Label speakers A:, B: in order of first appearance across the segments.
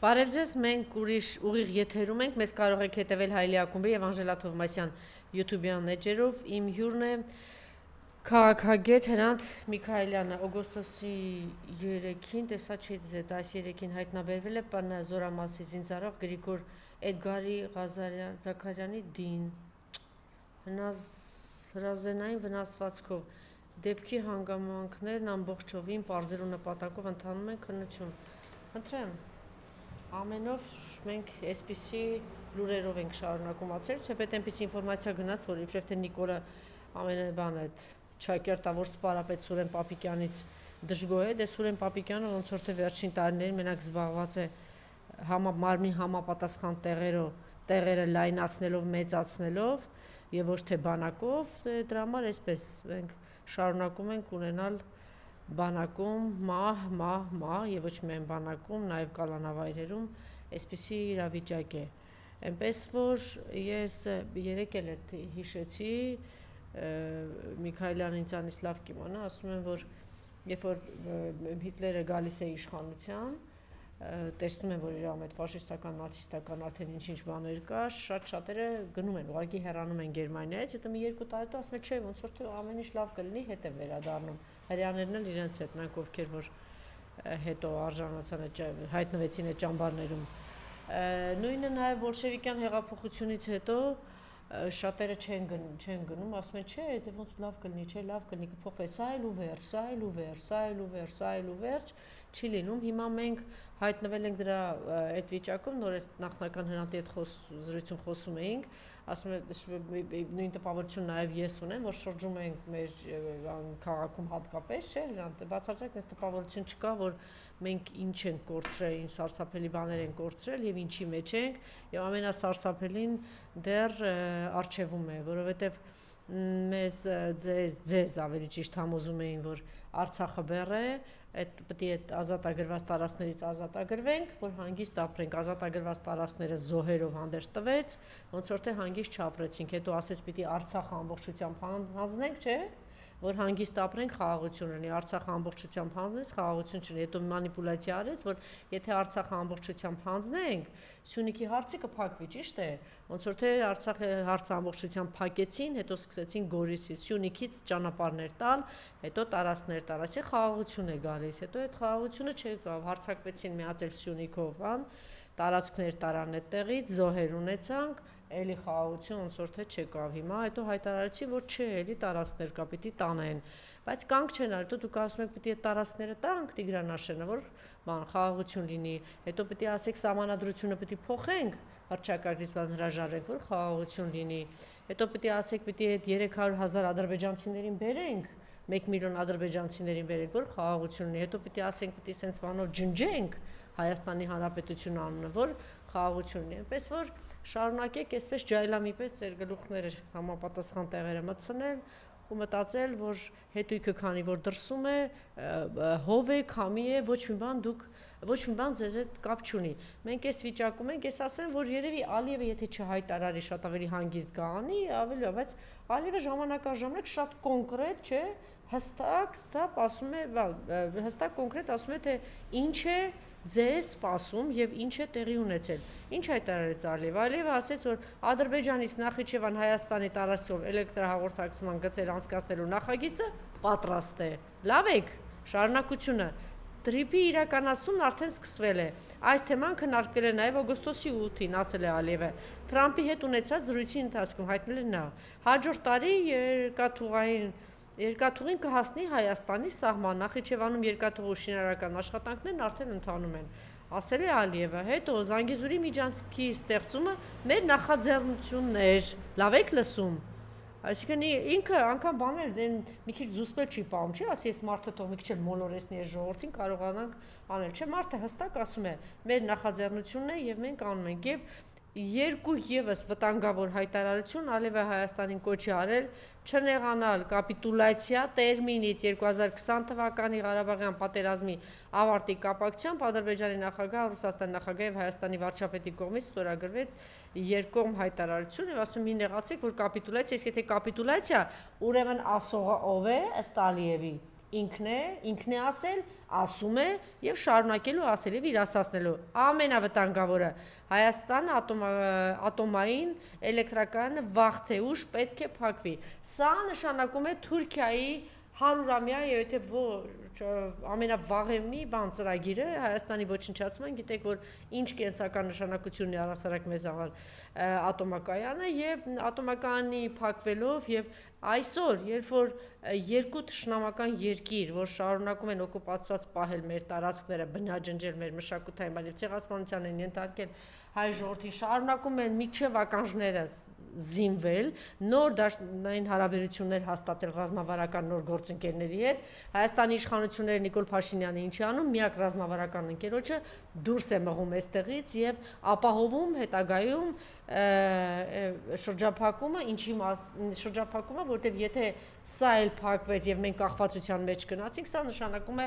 A: Բարև ձեզ, մենք ուրիշ ուղիղ եթերում ենք, մեզ կարող եք հետևել Հայլի ակումբի եւ Անժելա Թովմասյան YouTube-յան էջերով, իմ հյուրն է քաղաքագետ Հրանտ Միքայելյանը, օգոստոսի 3-ին, տեսա չի ձետ, այս 3-ին հայտնաբերվել է ՊՆ Զորամասի զինծառայող Գրիգոր Էդգարի Զաքարյանի դին, հրազենային վնասվածքով, դեպքի հանգամանքներն ամբողջովին պարզելու նպատակով ընթանում են քննություն, խնդրեմ, ամենով մենք այսպիսի լուրերով ենք շարունակում ացել, չեպետ այնպիսի ինվորմացիա գնաց, որ իբրև թե Նիկոլը ամենաբան այդ չակերտավոր սպարապետ Սուրեն Պապիկյանից դժգոհ է, դե Սուրեն Պապիկյանը ոնց որ թե վերջին տարիներին մենակ զբաղված է մարմնի համապատասխան տեղերը լայնացնելով, մեծացնելով եւ ոչ թե բանակով, դրա համար այսպես մենք շարունակում ենք ունենալ բանակում, մահ եւ ոչ միայն բանակում, նաեւ կալանավայրերում այսպիսի իրավիճակ է։ Այնպես որ ես երեք էլ այդ հիշեցի Միքայելյանն ինձանից լավ կիմանա, ասում են որ երբ որ Հիտլերը գալիս է իշխանության, տեսնում են որ իր այդ ֆաշիստական, նացիստական արդեն ինչ-ինչ բաներ կա, շատ-շատերը գնում են, ուղղակի հեռանում են Գերմանիայից, հետո մի երկու տարի հետո ասում են, չէ, ոնց որ թե ամեն ինչ լավ կլինի, հետ է վերադառնում։ Հрьяաներն էլ իրենց հետ, նրանք ովքեր որ հետո արժանացան հայտնվեցին այդ ճամբարներում։ Նույնը նաև բոլշևիկյան հեղափոխությունից հետո շատերը չեն գնում, ասում են, չէ, դե ոնց լավ կլինի, չէ, լավ կլինի, կփոխվի, սա էլ ու վերջ, չի լինում։ Հիմա մենք հայտնվել ենք դրա այդ վիճակում, նոր նախնական Հրանտի հետ զրույցում խոսում էինք, ասում եմ նույն տպավորություն նաև ես ունեմ, որ շրջում ենք մեր քաղաքում հատկապես, չէ, Հրանտ, բացարձակ այս տպավորություն չկա, որ մենք ինչ ենք կորցրել, ինչ սարսափելի բաներ ենք կորցրել եւ ինչի մեջ ենք, եւ ամենասարսափելին դեռ արժևում է, որովհետեւ մեզ ձեզ ավելի ճիշտ համոզում էին, որ Արցախը բեռ է, այդ պետք է ազատագրված տարածքներից ազատագրվենք, որ հանգիստ ապրենք, ազատագրված տարածքները զոհերով հանդերձ տվեց, ոնց որ թե հանգիստ չապրեցինք, հետո ասեց պիտի Արցախը ամբողջությամբ հանձնենք, չէ՞, որ հանգիստ ապրենք, խաղաղություն լինի, Արցախը ամբողջությամբ հանձնես, խաղաղություն չլինի, հետո մանիպուլյացիա արեց, որ եթե Արցախը ամբողջությամբ հանձնենք, Սյունիքի հարցը կփակվի, ճիշտ է, ոնց որ թե Արցախի հարցը ամբողջությամբ փակեցին, հետո սկսեցին Գորիսից, Սյունիքից ճանապարհներ տալ, հետո տարածքներ տալ, այսինքն խաղաղություն է գալիս, հետո այդ խաղաղությունը չեկավ, հարձակվեցին մի հատ էլ Սյունիքով, տարածքներ տարան այդտեղից, զոհեր ունեցանք, էլի խաղաղություն ոնց որ թե չեկավ հիմա, հետո հայտարարեցի, որ չէ, էլի տարածքներ կա, պիտի տանեն, բայց կանգ չեն արել, դուք ասում եք պիտի այդ տարածքները տանք Տիգրան որ բան խաղաղություն լինի, հետո պիտի ասեք սահմանադրությունը պիտի փոխենք, վարչակարգից բան հրաժարենք, որ խաղաղություն լինի, հետո պիտի ասեք պիտի այդ 300,000 ադրբեջանցիներին բերենք, 1 միլիոն ադրբեջանցիներին բերենք, որ խաղաղություն լինի, հետո պիտի ասենք պիտի սենց բանով ջնջենք Հայաստանի Հանրապետություն անունը, որ խաղաղություն լինի, այնպես որ շարունակեք այսպես ջայլամի պես ձեր գլուխները համապատասխան տեղերը մտցնել ու մտածել, որ հետույքը քանի որ դրսում է, հով է, քամի է, ոչ մի բան ձեզ հետ կապ չունի։ Մենք այս վիճակում ենք, ես ասեմ, որ երևի Ալիևը եթե չհայտարարի շատ ավելի հանգիստ գանի, ավելի լավ, բայց Ալիևը ժամանակաժամանակ շատ կոնկրետ, չէ, հստակ ասում է, հստակ կոնկրետ ասում է, թե ինչ է ձեզ սպասում եւ ինչ է տեղի ունեցել։ Ինչ հայտարարեց Ալիևը։ Ալիևը ասեց, որ Ադրբեջանից Նախիջևան Հայաստանի տարածքով էլեկտրահաղորդակցման գծեր անցկացնելու նախագիծը պատրաստ է։ Լավ եք, շարունակությունը։ Տրիպի իրականացումն արդեն սկսվել է։ Այս թեման քննարկվել է նաև օգոստոսի 8-ին, ասել է Ալիևը։ Թրամփի հետ ունեցած զրույցի ընթացքում հայտնել է նա. հաջորդ տարի երկաթուղին կհասնի Հայաստանի սահման, Նախիջևանում երկաթուղու շինարարական աշխատանքներն արդեն ընթանում են, ասել է Ալիևը, հետո Զանգեզուրի միջանցքի ստեղծումը մեր նախաձեռնություններ, լավ եք լսում, այսինքն ինքը անգամ բաներ մի քիչ զուսպել չի պահում, չի ասի, ես մարդը թող մի քիչ մոլորեսնի այս ժողովրդին կարողանանք անել, չէ, մարդը հստակ ասում է, մեր նախաձեռնությունն է եւ մենք անում ենք եւ երկու եւս վտանգավոր հայտարարություն Ալիևը Հայաստանին կոչի արել չնեղանալ կապիտուլյացիա տերմինից 2020 թվականի Ղարաբաղյան պատերազմի ավարտի կապակցությամբ Ադրբեջանի նախագահ, Ռուսաստանի նախագահ եւ Հայաստանի վարչապետի կողմից ստորագրվեց երկկողմ հայտարարություն եւ ասում եմ մի նեղացեք որ կապիտուլյացիա, իսկ եթե կապիտուլյացիա, ուրեմն ասողը ով է ըստ Ալիևի ինքն է ասել, ասում է եւ շարունակելու ասել եւ իր ասացնելու։ Ամենավտանգավորը Հայաստանը ատոմային էլեկտրակայանը վաղ թե ուշ պետք է փակվի։ Սա նշանակում է Թուրքիայի 100-ամյա, եթե ամենավաղեմի ծրագիրը Հայաստանի ոչնչացման, գիտեք, որ ինչ կենսական նշանակություն ունի առհասարակ մեզ համար ատոմակայանը եւ ատոմակայանի փակվելով եւ այսօր, երբ որ երկու թշնամական երկիր, որ շարունակում են օկուպացված պահել մեր տարածքները, բնաջնջել մեր մշակութային բան եւ ցեղասպանության են ենթարկել հայ ժողովրդին, շարունակում են միջև ականջները զինվել, նոր դաշնային հարաբերություններ հաստատել ռազմավարական նոր գործընկերների հետ։ Հայաստանի իշխանությունները Նիկոլ Փաշինյանը ինչի անում, միակ ռազմավարական ընկերոջը դուրս է մղում այստեղից եւ ապահովում հետագայում շրջափակումը, շրջափակումը, որտեղ եթե սա էլ փակվեց եւ մենք կախվածության մեջ գնացինք, սա նշանակում է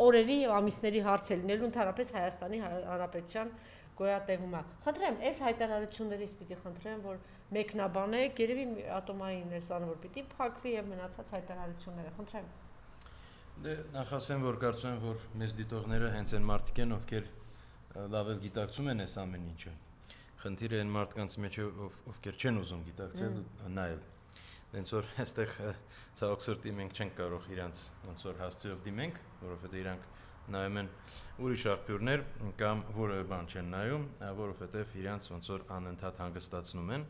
A: օրերի եւ ամիսների հարց է լինելու ընդհանրապես Հայաստանի Հանրապետության գոյատևումը։ Խնդրեմ, այս հայտարարություններից պիտի խնդրեմ, որ մեկնաբանեք, երևի ատոմային էսանը որ պիտի փակվի եւ մնացած հայտարարությունները, խնդրեմ։
B: Դե նախ ասեմ, որ կարծում եմ, որ մեզ դիտողները հենց այն մարդիկ են, ովքեր լավ էլ գիտակցում են այս ամեն ինչը։ Խնդիրը այն մարդկանց մեջ է, ովքեր չեն ուզում գիտակցել նայել։ Դենց որ այստեղ ցավոք սրտի մենք չենք կարող իրանց ոնց որ հասցեով դիմենք, որովհետեւ իրանք նայում են ուրիշ աղբյուրներ կամ որևէ բան չեն նայում, որովհետև իրանց ոնց որ անընդհատ հանգստացնում են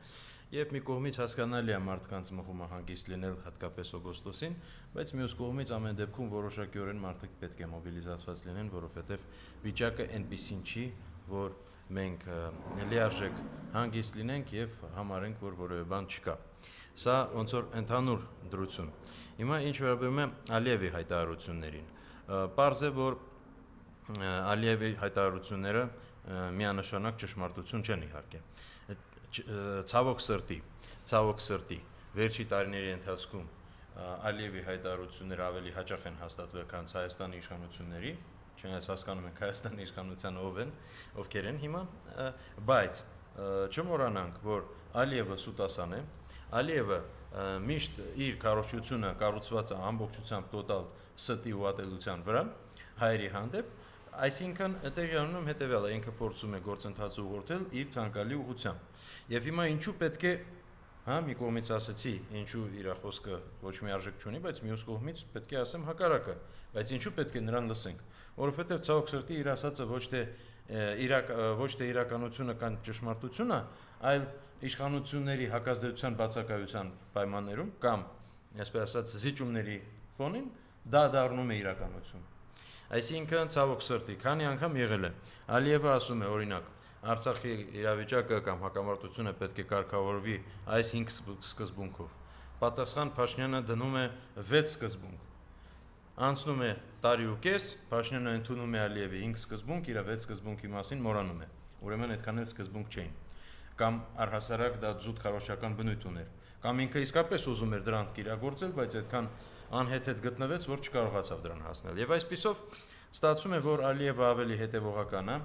B: եւ մի կողմից հասկանալի է մարդկանց մղումը հանգիստ լինել հատկապես օգոստոսին, բայց մյուս կողմից ամեն դեպքում որոշակիորեն մարդիկ պետք է մոբիլիզացված լինեն, որովհետև վիճակը այնպեսին չի, որ մենք լիարժեք հանգիստ լինենք եւ համարենք, որ որևէ բան չկա։ Սա ոնց որ ընդհանուր դրություն։ Հիմա ինչ վերաբերում է Ալիևի հայտարարություններին, պարզ է, որ Ալիևի հայտարարությունները միանշանակ ճշմարտություն չեն իհարկե։ Ցավոք սրտի, վերջի տարիների ընթացքում Ալիևի հայտարարությունները ավելի հաճախ են հաստատվել, քան Հայաստանի իշխանությունների, չնայած հասկանում ենք Հայաստանի իշխանության ովքեր են հիմա, բայց չմոռանանք, որ Ալիևը սուտասան է, Ալիևը միշտ իր քարոզչությունը կառուցված է ամբողջությամբ տոտալ ստի ու ատելության վրա հայերի հանդեպ, այսինքն տեղի ունենում հետևյալը, ինքը փորձում է գործընթացը ուղղորդել իր ցանկալի ուղղությամբ։ Եվ հիմա ինչու պետք է, մի կողմից ասեցի, ինչու իր խոսքը ոչ մի արժեք չունի, բայց մյուս կողմից պետք է ասեմ հակառակը, բայց ինչու պետք է նրան լսենք, որովհետև ցավոք սրտի իր ասածը ոչ թե իրականությունը կամ ճշմարտությունը, այլ իշխանությունների հակազդեցության բացակայության պայմաններում կամ, այսպես ասած, զիջումների ֆոնին դա դառնում է իրականություն։ Այսինքն ցավոք սրտի, քանի անգամ եղել է, Ալիևը ասում է, օրինակ, Արցախի իրավիճակը կամ հակամարտությունը պետք է կարգավորվի այս 5 սկզբունքով։ Պատասխան Փաշինյանը դնում է 6 սկզբունք։ Անցնում է տարի ու կես, Փաշինյանը ընդունում է Ալիևի 5 սկզբունք, իր 6 սկզբունքի մասին մոռանում է։ Ուրեմն այդքան էլ սկզբունք չէին։ Կամ առհասարակ դա զուտ քարոզչական բնույթ ուներ։ Կամ ինքը իսկապես ուզում էր դրանք իրագործել, բայց այդքան անհեթեթ գտնվեց, որ չկարողացավ դրան հասնել։ Եվ այսպիսով ստացվում է, որ Ալիևը ավելի հետևողական է,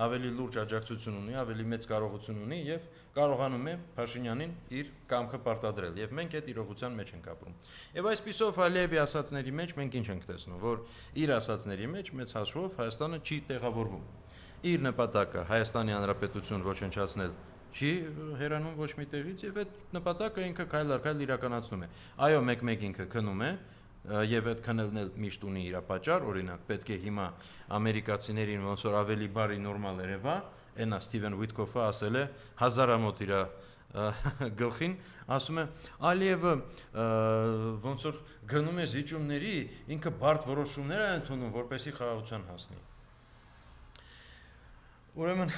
B: ավելի լուրջ աջակցություն ունի, ավելի մեծ կարողություն ունի եւ կարողանում է Փաշինյանին իր կամքը պարտադրել։ Եվ մենք այդ իրողության մեջ ենք ապրում։ Եվ այսպիսով Ալիևի ասածների մեջ մենք ինչ ենք տեսնում, որ իր ասածների մեջ մեծ հաշվով Հայաստանը չի տեղավորվում։ Իր նպատակը Հայաստանի Հանրապետություն ոչնչացնել չի հեռանում ոչ մի տեղից եւ այդ նպատակը ինքը քայլ առ քայլ իրականացնում է։ Այո, մեկ-մեկ ինքը քնում է եւ այդ քնելն էլ միշտ ունի իր պատճառ, օրինակ պետք է հիմա ամերիկացիներին ոնց որ ավելի բարի նորմալ երևա, այնա Սթիվեն Ուիտկոֆը ասել է հազարամոտ իր գլխին, ասում է Ալիևը ոնց որ գնում է զիջումների, ինքը բարդ որոշումներ է ընդունում, որպեսզի խաղաղության հասնի։ Ուրեմն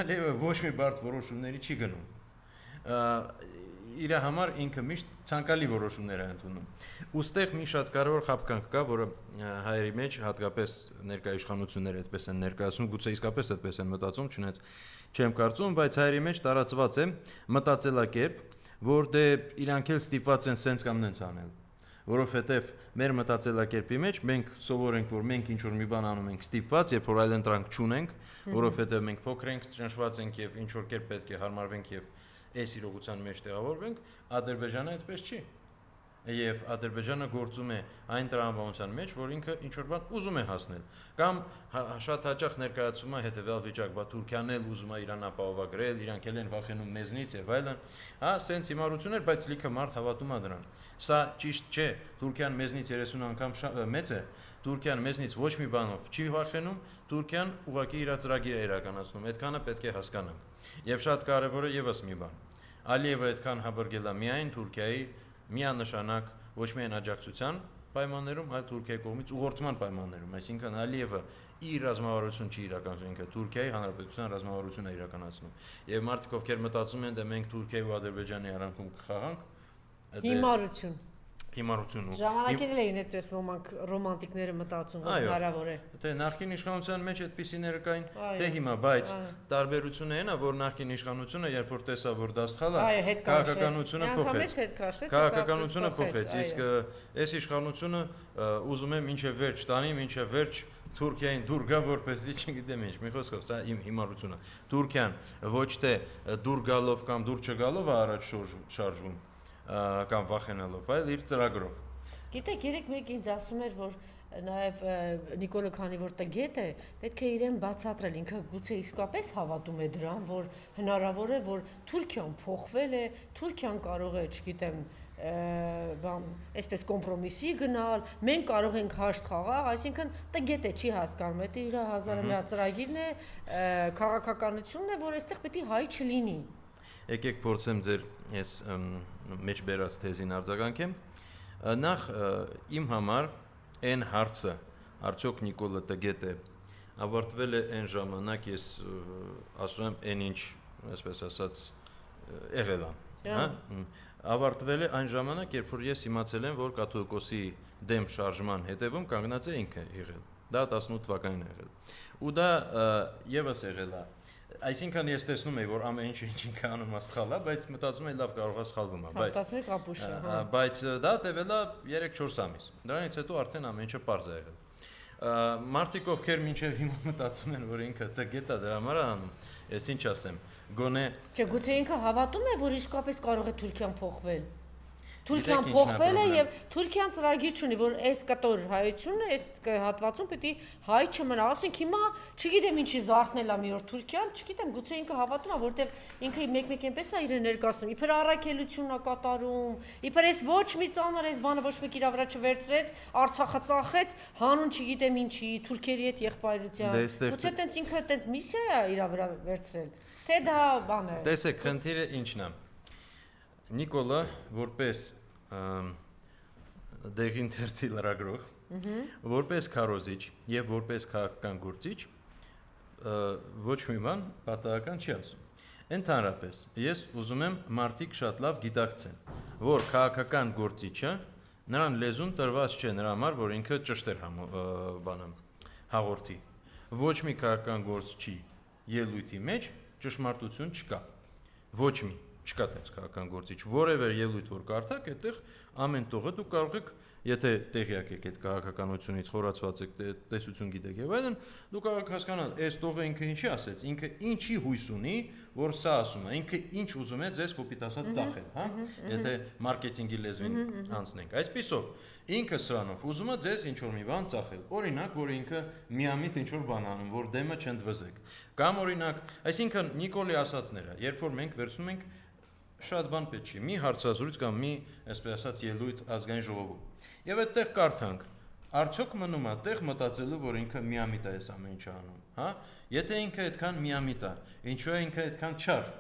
B: Ալիևը ոչ մի բարդ որոշումների չի գնում։ Իր համար ինքը միշտ ցանկալի որոշումներ է ընդունում։ Ոստեղ մի շատ կարևոր խաբկանք կա, որը հայերի մեջ հատկապես ներկայ իշխանությունները այդպես են ներկայացնում, գուցե իսկապես այդպես են մտածում, չնայած չեմ կարծում, բայց հայերի մեջ տարածված է մտածելակերպ, որ դե իրանք էլ ստիպված են սենց կամ նենց անել։ Որովհետև մեր մտածելակերպի մեջ մենք սովոր ենք, որ մենք ինչ որ մի բան անում ենք ստիպված, երբ որ այլընտրանք չունենք, որովհետև մենք փոքր ենք, ճնշված ենք եւ ինչ որ կերպ պետք է հարմարվենք եւ այս իրողության մեջ տեղավորվենք, Ադրբեջանը այդպես չի։ եւ Ադրբեջանը գործում է այն տրամաբանության մեջ, որ ինքը ինչ որ բան ուզում է հասնել, կամ շատ հաճախ ներկայացում է հետեւյալ վիճակ, բա Թուրքիան էլ ուզում է Իրան ապահովագրել, իրանք էլ են վախենում մեզնից եւ այլն, հա, սենց հիմարություններ, բայց լիքը մարդ հավատում է դրան։ Սա ճիշտ չէ, Թուրքիան մեզնից 30 անգամ մեծ է, Թուրքիան մեզնից ոչ մի բանով չի վախենում, Թուրքիան ուղղակի իր ծրագիրը է իրականացնում, այդքանը պետք է հասկանանք։ Եվ շատ կարևոր է եւս մի բան։ Ալիևը այդքան հաբրգել է միայն Թուրքիայի միանշանակ ոչ միայն աջակցության պայմաններում, այլ Թուրքիայի կողմից ուղղորդման պայմաններում, այսինքն Ալիևը իր ռազմավարություն չի իրականացնում, ինքը Թուրքիայի հանրապետության ռազմավարությունն է իրականացնում։ Եվ մարդիկ ովքեր մտածում են, դե մենք Թուրքիայի ու Ադրբեջանի արանքում կխաղանք, հիմարություն ու
A: ժամանակին էին այդպես ոմանք ռոմանտիկները մտածում, որ հնարավոր է։
B: Դե նախկին իշխանության մեջ այդպիսիները կային, թե հիմա, բայց տարբերությունը այն է, որ նախկին իշխանությունը, երբ որ տեսավ, որ դա սխալ է, քաղաքականությունը փոխեց։ Քաղաքականությունը փոխեց, իսկ այս իշխանությունը ուզում է մինչև վերջ տանի, մինչև վերջ Թուրքիային դուր գա, որպեսզի չգիտեմ ինչ, մի խոսքով, սա իմ հիմարությունը։ Թուրքիան ոչ թե դուր գալով կամ դուր չգալով է առաջ շարժվում կամ վախենալով, այլ իր ծրագրով։
A: Գիտեք, երեք մեկ ինձ ասում էր, որ նաև Նիկոլը, քանի որ տգետ է, պետք է իրեն բացատրել, ինքը գուցե իսկապես հավատում է դրան, որ հնարավոր է, որ Թուրքիան փոխվել է, Թուրքիան կարող է, չգիտեմ, այսպես կոմպրոմիսի գնալ, մենք կարող ենք հաշտ խաղալ, այսինքն տգետ է, չի հասկանում, դա իր հազարամյա ծրագիրն է, քաղաքականությունն է, որ այստեղ պետք է հայ չլինի։
B: Եկեք փորձեմ ձեր այս մեջ բերած թեզին արձագանքեմ։ Նախ իմ համար այն հարցը, արդյոք Նիկոլը տգետ է, ավարտվել է այն ժամանակ, ես ասում եմ, այն ինչ, այսպես ասած, եղել է, հա? Ավարտվել է այն ժամանակ, երբ որ ես իմացել եմ, որ կաթողիկոսի դեմ շարժման հետևում կանգնած է ինքը եղել։ Դա 18 թվականին եղել։ Ու դա եւս եղել է։ Այսինքն ես տեսնում եմ, որ ամեն ինչ ինքը անում է սխալ է, բայց մտածում եմ լավ կարող է սխալվում է, բայց դա տևել է 3-4 ամիս։ Դրանից հետո արդեն ամեն ինչը պարզ է եղել։ Մարդիկ ովքեր մինչև հիմա մտածում են, որ ինքը տգետ է, դրա համար է անում, ես ինչ ասեմ, գոնե
A: Չէ, գուցե ինքը հավատում է, որ իսկապես կարող է Թուրքիան փոխվել։ Թուրքիան փոխվել է եւ Թուրքիան ծրագիր չունի, որ այս կտոր հայությունը, այս հատվածում պետք է հայ չմնա, ասենք հիմա, չգիտեմ ինչի զարթնել է մի օր Թուրքիան, չգիտեմ, գուցե ինքը հավատում է, որտեվ ինքը մեկ-մեկ այնպես է իրեն ներկայացնում, իբր առաքելություն է կատարում, իբր այս ոչ մի ծանր այս բանը ոչ մեկ իր վրա չվերցրեց, Արցախը ծախեց, հանուն չգիտեմ ինչի, թուրքերի հետ եղբայրության։ Գուցե տենց ինքը տենց միսիա է իր վրա վերցրել, թե դա բան է։
B: Տեսեք, խնդիրը ինչն է։ Նիկոլը որպես դեղին թերթի լրագրող, որպես քարոզիչ եւ որպես քաղաքական գործիչ ոչ մի բան պատահական չի ասում։ Ընդհանրապես, ես ուզում եմ մարդիկ շատ լավ գիտակցեն, որ քաղաքական գործիչը նրան լեզուն տրված չէ նրա համար, որ ինքը ճշտեր հաղորդի։ Ոչ մի քաղաքական գործչի ելույթի մեջ ճշմարտություն չկա։ Ոչ մի չկա տենց քաղաքական գործիչ, որևէ ելույթ որ կարդաք, այդտեղ ամեն տողը դուք կարող եք, եթե տեղյակ եք այդ քաղաքականությունից, խորացված եք, տեսություն գիտեք եւ այլն, դուք կարող եք հասկանալ, այս տողը ինքը ինչի ասեց, ինքը ինչի հույս ունի, որ սա ասում է, ինքը ինչ ուզում է ձեզ կոպիտ ասած ծախել, հա? Եթե մարքեթինգի լեզվին անցնենք։ Այսպիսով, ինքը սրանով ուզում է ձեզ ինչ որ մի բան ծախել։ Օրինակ, որ ինքը միամիտ ինչ որ բան անում, որ դեմը չընդվզեք։ Կամ օրինակ, այսինքն Նիկոլի ասածները, երբ որ մենք վերցնում ենք շատ բան պետք չի, մի հարցազրույց կամ մի, այսպես ասած, ելույթ ազգային ժողովում։ Եվ այդտեղ կարդանք, արդյոք մնում է տեղ մտածելու, որ ինքը միամիտ է այս ամեն ինչը անում, հա? Եթե ինքը այդքան միամիտ է, ինչու է ինքը այդքան չար։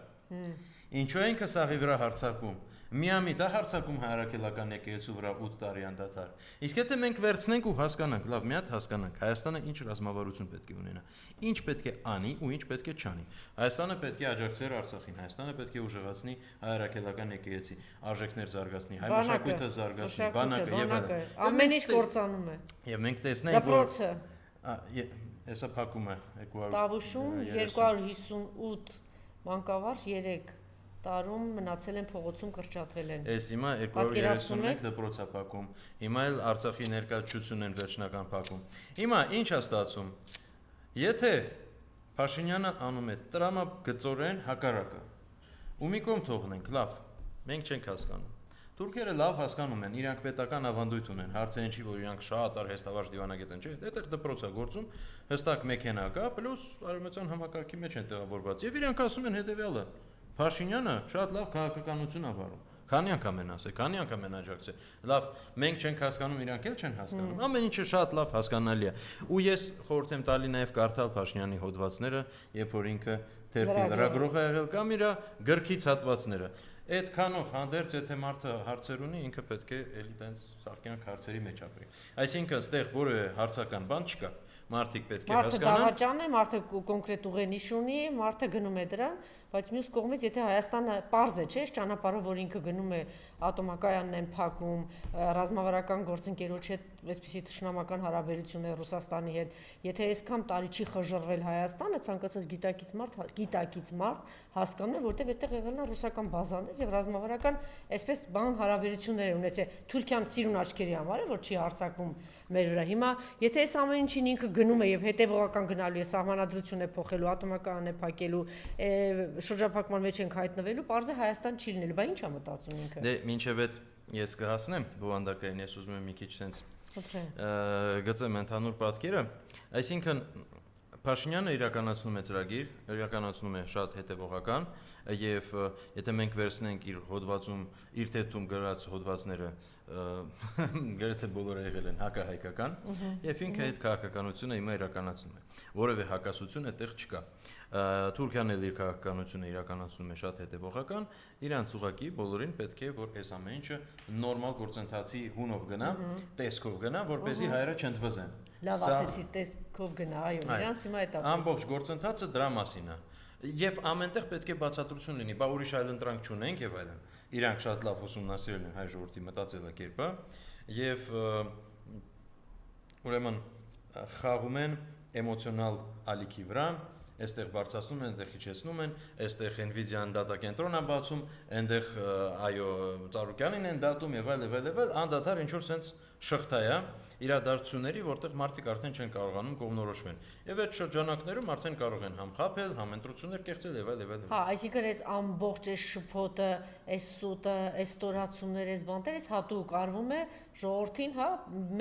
B: Ինչու է ինքը սաղի վրա հարձակում։ Միամիտ է հարձակում հայրաքելական եկեղեցու վրա 8 տարի անդադար։ Իսկ եթե մենք վերցնենք ու հասկանանք, լավ, մի հատ հասկանանք, Հայաստանը ինչ ռազմավարություն պետք է ունենա, ինչ պետք է անի ու ինչ պետք է չանի։ Հայաստանը պետք է աջակցեր Արցախին, Հայաստանը պետք է ուժեղացնի հայրաքելական եկեղեցի, արժեքներ զարգացնի, հայ մշակույթը զարգացնի, բանակը եւ այլն։
A: Ամեն ինչ կործանում է։
B: Եւ մենք տեսնենք, որ
A: դպրոցը
B: հեսա փակում է 200
A: Տավուշում 258 մանկավարժ 3 տարում մնացել են փողոցում կրճատվել են։
B: Էս հիմա 231 դպրոցա փակում։ Հիմա էլ Արցախի ներկայացությունն են վերջնական փակում։ Հիմա ինչ է ստացվում։ Եթե Փաշինյանը անում է տրամագծորեն հակառակը, ու մի կողմ թողնենք, լավ, մենք չենք հասկանում։ Թուրքերը լավ հասկանում են, իրանք պետական ավանդույթ ունեն, հարցը ինչի որ իրանք շատ արհեստավարժ դիվանագետ են, չէ՞, դա դպրոց է գործում, հստակ մեքենա կա, պլյուս արևմտյան համակարգի մեջ են տեղավորված։ Եվ իրանք ասում են հետևյալը. Փաշինյանը շատ լավ քաղաքականություն է վարում։ Քանի անգամ են ասել, քանի անգամ են աջակցել։ Լավ, մենք չենք հասկանում, իրանք էլ չեն հասկանում։ Ամեն ինչը շատ լավ հասկանալի է։ Ու ես խորհուրդ եմ տալի նաև կարդալ Փաշինյանի հոդվածները, երբ որ ինքը թերթի լրագրող է եղել կամ իր գրքից հատվածները։ Այդքանով հանդերձ եթե մարդը հարցեր ունի, ինքը պետք է էլի տենց սարքյանք հարցերի մեջ ապրի։ Այսինքն, այստեղ որևէ հարցական բան չկա։ Մարդիկ պետք է հասկանան։
A: Մարդը դավաճան է, մարդը կոնկրետ ուղենիշ ունի, մարդը գնում է դրան, բայց մյուս կողմից եթե Հայաստանը պարզ է, չէ՞, ճանապարհով որ ինքը գնում է ատոմակայանն են փակում, ռազմավարական գործընկերոջ հետ այսպիսի թշնամական հարաբերություններ Ռուսաստանի հետ, եթե այսքան տարի չի խժռվել Հայաստանը, ցանկացած գիտակից մարդ հասկանում է, որտեղ այստեղ եղել են ռուսական բազաներ եւ ռազմավարական այսպես բան հարաբերություններ ունեցել։ Թուրքիան ծիրուն աչքերի համար է, որ չի հարձակվում մեր վրա։ Հիմա եթե այս ամեն ինչին ինքը գնում է եւ հետեւողական գնալու է, սահմանադրություն է փոխելու, ատոմակայան է փակելու, շրջափակման մեջ ենք հայտնվելու, պարզը Հայաստան չի լինելու, բա ի՞նչ է մտածում ինքը։
B: Դե մինչև այդ ես կհասնեմ բովանդակային, ես ուզում եմ մի քիչ sense գծեմ ընդհանուր պատկերը, այսինքն Փաշինյանը իրականացնում է ծրագիր, իրականացնում է շատ հետևողական եւ եթե մենք վերցնենք իր հոդվածում, իր թեթում գրած հոդվածները գրեթե բոլորը եղել են հակահայկական եւ ինքը այդ քաղաքականությունը հիմա իրականացնում է։ Որևէ հակասություն այդտեղ չկա։ Թուրքիան էլ իր քաղաքականությունը իրականացնում է շատ հետևողական, իրանց ուղղակի բոլորին պետք է որ այս ամեն ինչը նորմալ գործընթացի հունով գնա, տեսքով գնա, որպեսզի հայերը չընդվզեն։
A: Լավ ասեցիր, տեսքով գնա, այո, իրանց հիմա այդ
B: ամբողջ գործընթացը դրա մասին է։ Եվ ամենտեղ պետք է բացատրություն լինի, բա ուրիշ այլ ընտրանք չունենք եւ այլն։ Իրանք շատ լավ ուսումնասիրել են հայ ժողովրդի մտածելակերպը եւ ուրեմն խաղում են էմոցիոնալ ալիքի վրա, այստեղ բարձրացնում են, այստեղ իջեցնում են, այստեղ Nvidia-ն data կենտրոն է բացում, այնտեղ այո Ծառուկյանին են դատում եւ այլ, անդադար ինչ որ sense շղթա է իրադարձությունների, որտեղ մարդիկ արդեն չեն կարողանում կողմնորոշվեն։ Եվ այդ շրջանակներում արդեն կարող են համ խաբել, համ ընտրություններ կեղծել եւ այլ։
A: Հա, այսինքն այս ամբողջ այս շփոթը, այս սուտը, այս ստորացումները, այս բանտերը այս հատուկ արվում է ժողովրդին, հա,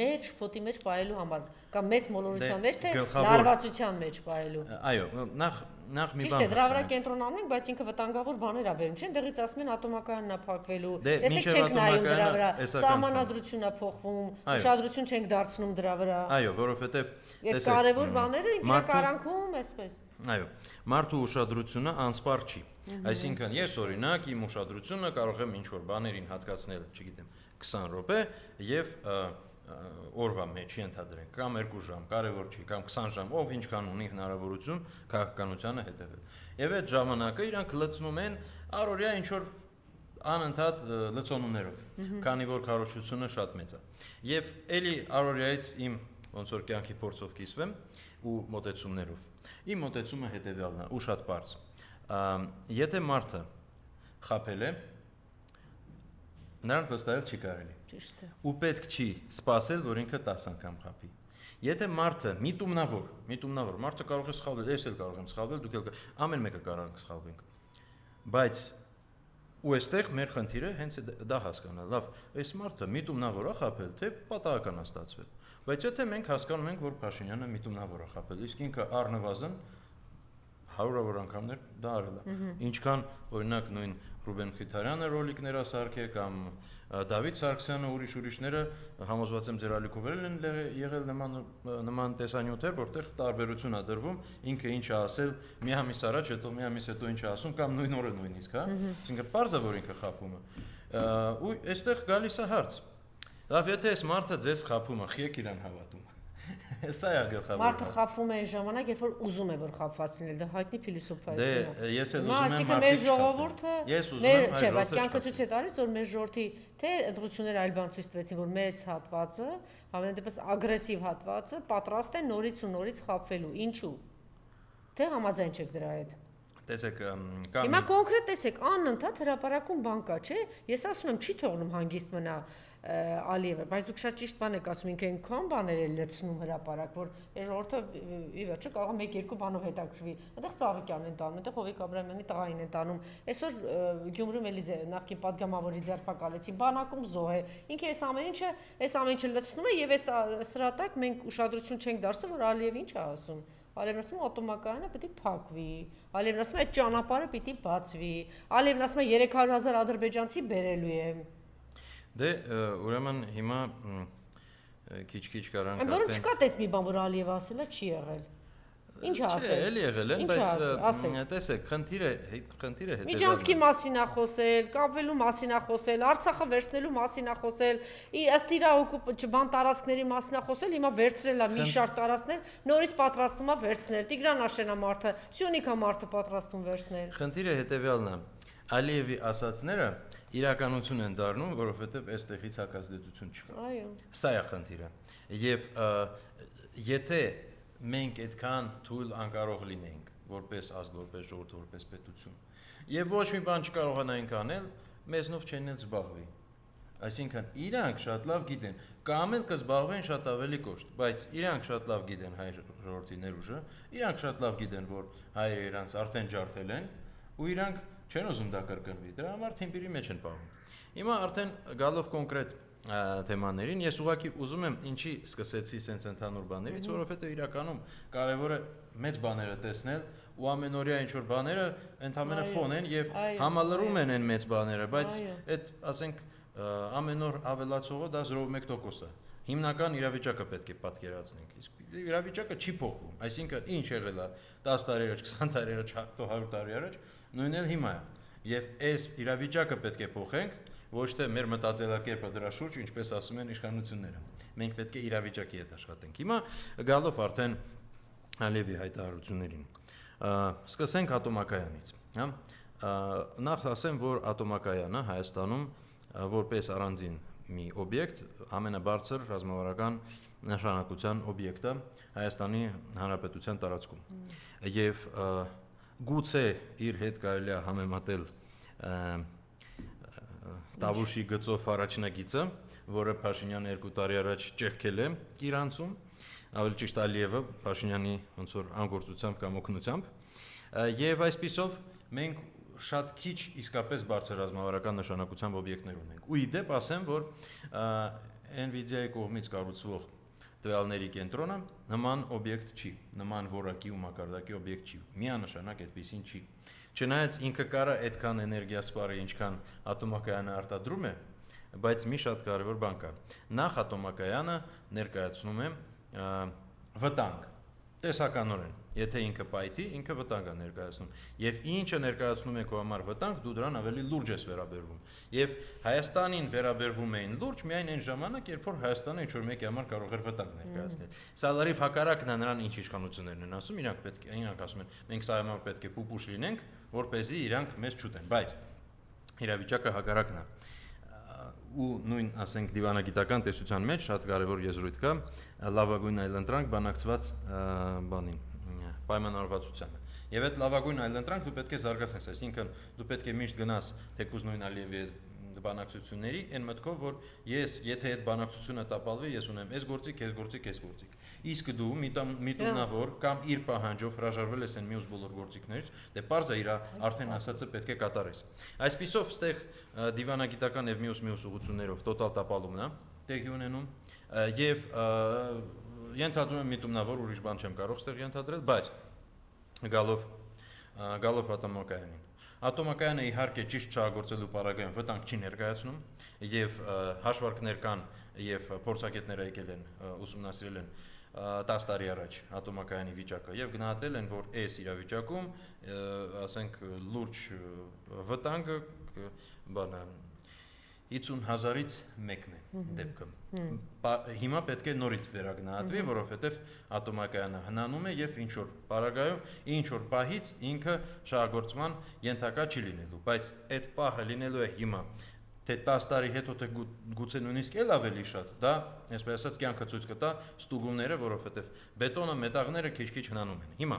A: մեջ շփոթի մեջ պահելու համար, կամ մեծ մոլորության մեջ, թե լարվածության մեջ պահելու։
B: Այո, նախ մի բան։
A: Ճիշտ է, դրա վրա կենտրոնանում ենք, բայց ինքը վտանգավոր բաներ է բերում, չէ՞, այնտեղից ասում են ատոմակայանն է փակվելու։ Տեսեք չեք նայում դրա վրա, սահմանադրությունն է փոխվում, ուշադրություն չենք դարձնում դրա վրա։
B: Այո, որովհետև
A: Այդ կարևոր բաները իրականացում այսպես։
B: Այո, մարդու ուշադրությունը անսպառ չի։ Այսինքն ես օրինակ իմ ուշադրությունը կարող եմ ինչ-որ բաներին հատկացնել, չգիտեմ, 20 րոպե եւ օրվա մեջ ենթադրենք, կամ 2 ժամ, կարևոր չի, կամ 20 ժամ, ով ինչքան ունի հնարավորություն քաղաքականությանը հետևել։ Եվ այդ ժամանակը իրանք լցնում են առօրյա ինչ-որ անընդհատ լցոնումներով, քանի որ քարոզությունը շատ մեծ է։ Եվ ելի առօրյայից իմ ոնց որ կյանքի փորձով կիսվեմ ու մոտեցումներով։ Իմ մոտեցումը հետևյալն է, ու շատ པարզ։ Եթե մարդը խաբել է, նրան վստահել չի կարելի։
A: Ճիշտ է։
B: Ու պետք չի սпасել, որ ինքը 10 անգամ խաբի։ Եթե մարդը միտումնավոր, մարդը կարող է սխալվել, ես էլ կարող եմ սխալվել, դուք էլ ամեն մեկը կարող ենք սխալվենք։ Բայց ու այստեղ մեր խնդիրը հենց դա հասկանալ։ Լավ, այս մարդը միտումնավոր է խաբել, թե պատահական է ստացվել։ Բայց եթե մենք հասկանում ենք, որ Փաշինյանը միտումնավոր է խաբել, իսկ ինքը առնվազն հարյուրավոր անգամներ դա արել է։ Ինչքան օրինակ նույն Ռուբեն Խիթարյանը ռոլիկներ է սարքել կամ Դավիթ Սարգսյանը ուրիշները համոզված եմ ձեր ալիքով են եղել նման տեսանյութեր, որտեղ տարբերություն է դրվում, ինքը ինչ է ասել մի ամիս առաջ, հետո մի ամիս հետո ինչ է ասում կամ նույն օրը նույնիսկ, հա։ Այսինքն պարզ է, որ ինքը խաբում է։ Ու այստեղ գալիս է հարց։ Լավ, եթե այս մարդը ձեզ խաբում է, եք իրան հավատում։ Սա է գլխավորը։
A: Մարդը խաբվում է այն ժամանակ, երբ որ ուզում է որ խաբված լինել, դա հայտնի փիլիսոփայություն է։
B: Դե ես էլ ուզում եմ
A: մեր ժողովուրդը,
B: ես ուզում եմ
A: չէ, բայց կյանքը ցույց է տալիս, որ մեր ժողովրդի թե ընտրությունները այլ բան ցույց տվեցին, որ մեծ հատվածը, հավանաբար ագրեսիվ հատվածը պատրաստ է նորից ու նորից խաբվելու։ Ինչու՞։ Թե համաձայն չեք դրա հետ։
B: տեսեք,
A: Հիմա կոնկրետ տեսեք, անընդհատ հրապարակում բան կա, չէ՞։ Ես ասում եմ, չի թողնում հանգիստ մնա Ալիևը, բայց դուք շատ ճիշտ բան եք ասում, ինքը այնքան բաներ է լցնում հրապարակ, որ ժողովուրդը ի վերջո կարող է 1-2 բանով հետաքրվի։ Այդտեղ Ծառուկյանն են տանում, այդտեղ Հովիկ Աբրահամյանի տղային են տանում։ Այսօր Գյումրում էլի նախկին падգամավորի ձերբակալեցին, բանակում զոհ է։ Ինքը այս ամեն ինչը լցնում է եւ սրա տակ մենք ուշադրություն չենք դարձնում, որ Ալիևը ինչ է ասում։ Ալիևն ասում է ատոմակայանը պետք է փակվի։ Ալիևն ասում է այդ ճանապարհը պիտի բացվի։ Ալիևն ասում է 300,000 ադրբեջանցի բերելու է։
B: Դե ուրեմն հիմա քիչ կարանք
A: արդեն։ Որում չկա տես մի բան, որ Ալիևը ասել է, չի եղել։ Ինչ է ասել։
B: Չէ, էլի եղել են, բայց տեսեք, խնդիրը հետևյալն է։
A: Միջանցքի մասին է խոսել, կապվելու մասին է խոսել, Արցախը վերցնելու մասին է խոսել, ըստ իրա բան տարածքների մասին է խոսել, հիմա վերցրել է մի շարք տարածքներ, նորից պատրաստում է վերցնել։ Տիգրան Աշենամարթը, Սյունիքա մարդը պատրաստում վերցնել։
B: Խնդիրը հետևյալն է։ Ալիևի ասածները իրականություն են դառնում, որովհետև այստեղից հակազդեցություն չկա։
A: Այո։
B: Սա է խնդիրը։ Եվ եթե մենք այդքան թույլ անկարող լինենք, որպես ազգ, որպես ժողովուրդ, որպես պետություն, եւ ոչ մի բան չկարողանայինք անել, մեզնով չեն էլ զբաղվի։ Այսինքն իրանք շատ լավ գիտեն, կամ էլ կզբաղվեն շատ ավելի կոշտ, բայց իրանք շատ լավ գիտեն հայ ժողովրդի ներուժը, իրանք շատ լավ գիտեն, որ հայերը իրանք արդեն ջարդել են, ու իրանք չեն ուզում դա կրկնվի, դրա համար թիմպիրի մեջ են պահում։ Հիմա արդեն գալով կոնկրետ թեմաներին, ես ուղղակի ուզում եմ ինչի սկսեցի սենց ընդհանուր բաներից, որովհետև իրականում կարևոր է մեծ բաները տեսնել ու ամենօրյա ինչ-որ բաները ընդհանրապես ֆոն են եւ համալրում են այն մեծ բաները, բայց այդ ասենք ամեն օր ավելացողը դա 0.1% է։ Հիմնական իրավիճակը պետք է պատկերացնենք։ Իսկ իրավիճակը չի փոխվում, այսինքն ինչ եղել է 10 տարի առաջ, 20 տարի առաջ, 100 տարի առաջ, նույնն էլ հիմա է։ Եվ այս իրավիճակը պետք է փոխենք, ոչ թե մեր մտածելակերպը դրա շուրջ, ինչպես ասում են իշխանությունները։ Մենք պետք է իրավիճակի հետ աշխատենք։ Հիմա գալով արդեն Ալիևի հայտարարություններին։ Սկսենք ատոմակայանից, հա։ Նախ ասեմ, որ ատոմակայանը Հայաստանում որպես առանձին մի օբյեկտ, ամենաբարձր ռազմավարական նշանակության օբյեկտ է Հայաստանի Հանրապետության տարածքում։ Եվ գուցե իր հետ կարելի է համեմատել Տավուշի գծով առաջնագիծը, որը Փաշինյանը 2 տարի առաջ ճեղքել է Իրանցում, ավելի ճիշտ Ալիևը Փաշինյանի ոնց որ անգործությամբ կամ օգնությամբ, եւ այսպիսով մենք շատ քիչ իսկապես բարձր ռազմավարական նշանակությամբ օբյեկտներ ունենք։ Ու ի դեպ ասեմ, որ NVIDIA-ի կողմից կառուցվող տվյալների կենտրոնը նման օբյեկտ չի, նման որակի ու մակարդակի օբյեկտ չի, միանշանակ այդպեսին չի։ Չնայած ինքը կարա այդքան էներգիա սպառի, ինչքան ատոմակայանը արտադրում է, բայց մի շատ կարևոր բան կա։ Նախ ատոմակայանը ներկայացնում է վտանգ, տեսականորեն, եթե ինքը պայթի, ինքը վտանգ է ներկայացնում։ Եվ ինչը ներկայացնում է քո համար վտանգ, դու դրան ավելի լուրջ ես վերաբերվում։ Եվ Հայաստանին վերաբերվում էին լուրջ միայն այն ժամանակ, երբ որ Հայաստանը ինչ-որ մեկի համար կարող էր վտանգ ներկայացնել։ Սա լրիվ հակառակն է նրան, ինչ իշխանություններն են ասում, իրանք ասում են, մենք սա համար պետք է պուպուշ լինենք, որպեսզի իրանք մեզ չուտեն, բայց իրավիճակը հակառակն է։ Ու նույն, ասենք, դիվանագիտական տեսության մեջ շատ կարևոր եզրույթ կա լավագույն այլընտրանք բանակցված բանին պայմանավորվածությանը։ Եվ այդ լավագույն այլընտրանք դու պետք է զարգացնես, այսինքն դու պետք է միշտ գնաս թեկուզ նույն Ալիևի բանակցությունների այն մտքով, որ ես, եթե այդ բանակցությունը տապալվի, ես ունեմ այս գործիք, այս գործիք, այս գործիք։ Իսկ դու միտումնավոր կամ իր պահանջով հրաժարվել ես այն մյուս բոլոր գործիքներից, դե պարզ է իր արդեն ասածը պետք է կատարես։ Այսպիսով ստեղ դիվանագիտական եւ մյուս ուղղություններով տոտալ տապալումն է տեղի ունենում եւ ենթադրում եմ միտումնավոր ուրիշ բան չեմ կարող ստեղ ենթադրել, բայց գալով ատոմակայանին։ Ատոմակայանը իհարկե ճիշտ չհագործելու պարագայում վտանգ չի ներկայացնում եւ հաշվարկներ կան եւ փորձագետները եկել են ուսումնասիրել են 10 տարի առաջ ատոմակայանի վիճակը եւ գնահատել են, որ այս իրավիճակում, ասենք, լուրջ վտանգը բանը 50,000-ից մեկն է դեպքը։ Հիմա պետք է նորից վերագնահատվի, որովհետև ատոմակայանը հնանում է եւ ինչ որ պարագայում, ինչ որ պահից ինքը շահագործման ենթակա չի լինելու, բայց այդ պահը լինելու է հիմա, թե 10 տարի հետո թե գուցե նույնիսկ էլ ավելի շատ, դա, այսպես ասած, կյանքը ցույց կտա ստուգումները, որովհետև բետոնը, մետաղները քիչ-քիչ հնանում են։ Հիմա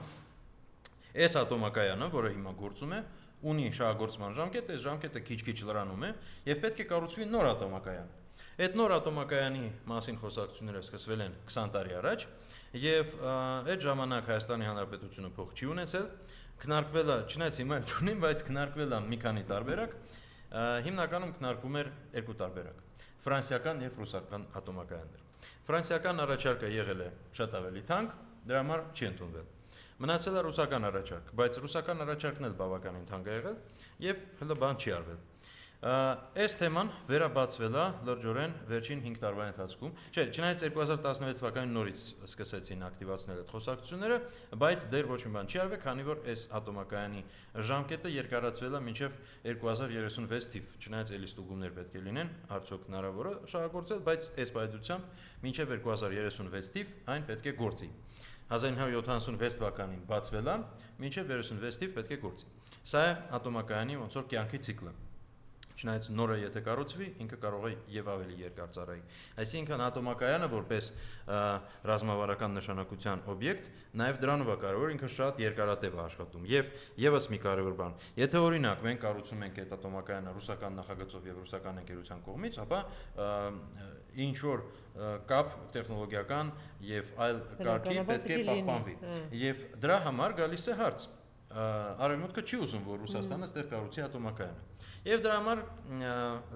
B: Այս ատոմակայանը, որը հիմա գործում է, ունի շահագործման ժամկետ, այս ժամկետը քիչ-քիչ լրանում է եւ պետք է կառուցվի նոր ատոմակայան։ Այդ նոր ատոմակայանի մասին խոսակցությունները սկսվել են 20 տարի առաջ եւ այդ ժամանակ Հայաստանի Հանրապետությունը փող չի ունեցել, քննարկվել է, չնայած հիմա էլ չունին, բայց քննարկվել է մի քանի տարբերակ, հիմնականում քննարկվում էր երկու տարբերակ՝ ֆրանսիական եւ ռուսական ատոմակայաններ։ Ֆրանսիական առաջարկը եղել է շատ ավելի թանկ, դրա համար չի ընդունվել։ Մնացել է ռուսական առաջարկ, բայց ռուսական առաջարկն էլ բավականին թանկ է եղել եւ հələ բան չի արվել։ Այս թեման վերաբացվել է լրջորեն վերջին 5 տարվա ընթացքում։ Չէ, չնայած 2016 թվականին նորից սկսեցին ակտիվացնել այդ խոսակցությունները, բայց դեռ ոչ մի բան չի արվել, քանի որ այս ատոմակայանի ժամկետը երկարացվել է մինչև 2036 թիվ։ Չնայած էլի ստուգումներ պետք է լինեն, արդյոք հնարավոր է շահագործել, բայց այս պայծությամբ մինչև 2036 թիվ այն պետք է գործի։ 1976 թվականին բացվել է, մինչև 36 թիվ պետք է գործի։ Սա է ատոմակայանի ոնց որ կյանքի ցիկլը։ Չնայած նորը եթե կառուցվի, ինքը կարող է եւ ավելի երկար ծառայի։ Այսինքն ատոմակայանը որպես ռազմավարական նշանակության օբյեկտ, նաեւ դրանով է կարևոր, ինքը շատ երկարատև է աշխատում։ Եվ եւս մի կարևոր բան, եթե օրինակ մենք կառուցում ենք այդ ատոմակայանը ռուսական նախագծով եւ ռուսական ընկերության կողմից, ապա ինչ որ կապ տեխնոլոգիական եւ այլ կարգի պետք է պահպանվի։ Եվ դրա համար գալիս է հարց. Արևմուտքը չի ուզում, որ Ռուսաստանը ստեղ կառուցի ատոմակայանը։ Եվ դրա համար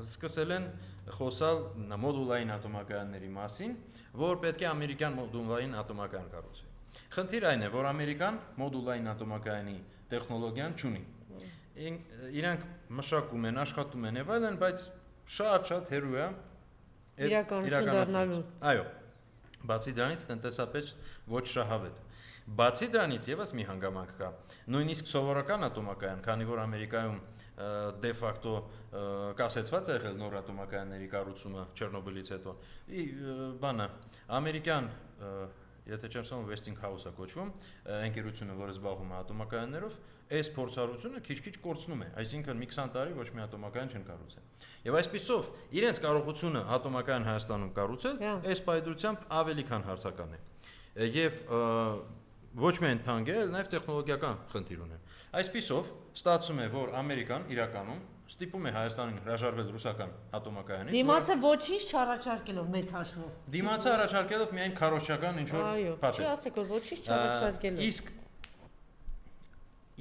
B: սկսել են խոսալ մոդուլային ատոմակայանների մասին, որ պետք է ամերիկյան մոդուլային ատոմակայան կառուցվի։ Խնդիրը այն է, որ ամերիկան մոդուլային ատոմակայանի տեխնոլոգիան չունի։ Իրանք մշակում են, աշխատում են եւ այլն, բայց շատ հեռու է իրականությունից։ Այո։ Բացի դրանից տնտեսապես ոչ շահավետ։ Բացի դրանից եւս մի հանգամանք կա։ Նույնիսկ սովորական ատոմակայան, քանի որ Ամերիկայում դե ֆակտո կասեցված է եղել նոր ատոմակայանների կառուցումը Չեռնոբիլից հետո, բանը ամերիկյան, եթե չեմ սխալվում, Westinghouse-ը կոչվում, ընկերությունը, որը զբաղվում է ատոմակայաններով, այս փորձառությունը քիչ-քիչ կորցնում է, այսինքն մի 20 տարի ոչ մի ատոմակայան չեն կառուցել։ Եվ այսպիսով իրենց կարողությունը ատոմակայան Հայաստանում կառուցել, այս պայծրությամբ ավելի քան հարցական է։ Եվ ոչ միայն թանկ է, այլ նաև տեխնոլոգիական խնդիր ունեն։ Այսպիսով ստացվում է, որ Ամերիկան իրականում ստիպում է Հայաստանին հրաժարվել ռուսական ատոմակայանից։
A: Դիմացը ոչինչ չառաջարկելով մեծ հաշվով։
B: Դիմացը առաջարկելով միայն քարոզչական ինչ որ փաթեթ։
A: Չի ասեք, որ ոչինչ չառաջարկելով։
B: Իսկ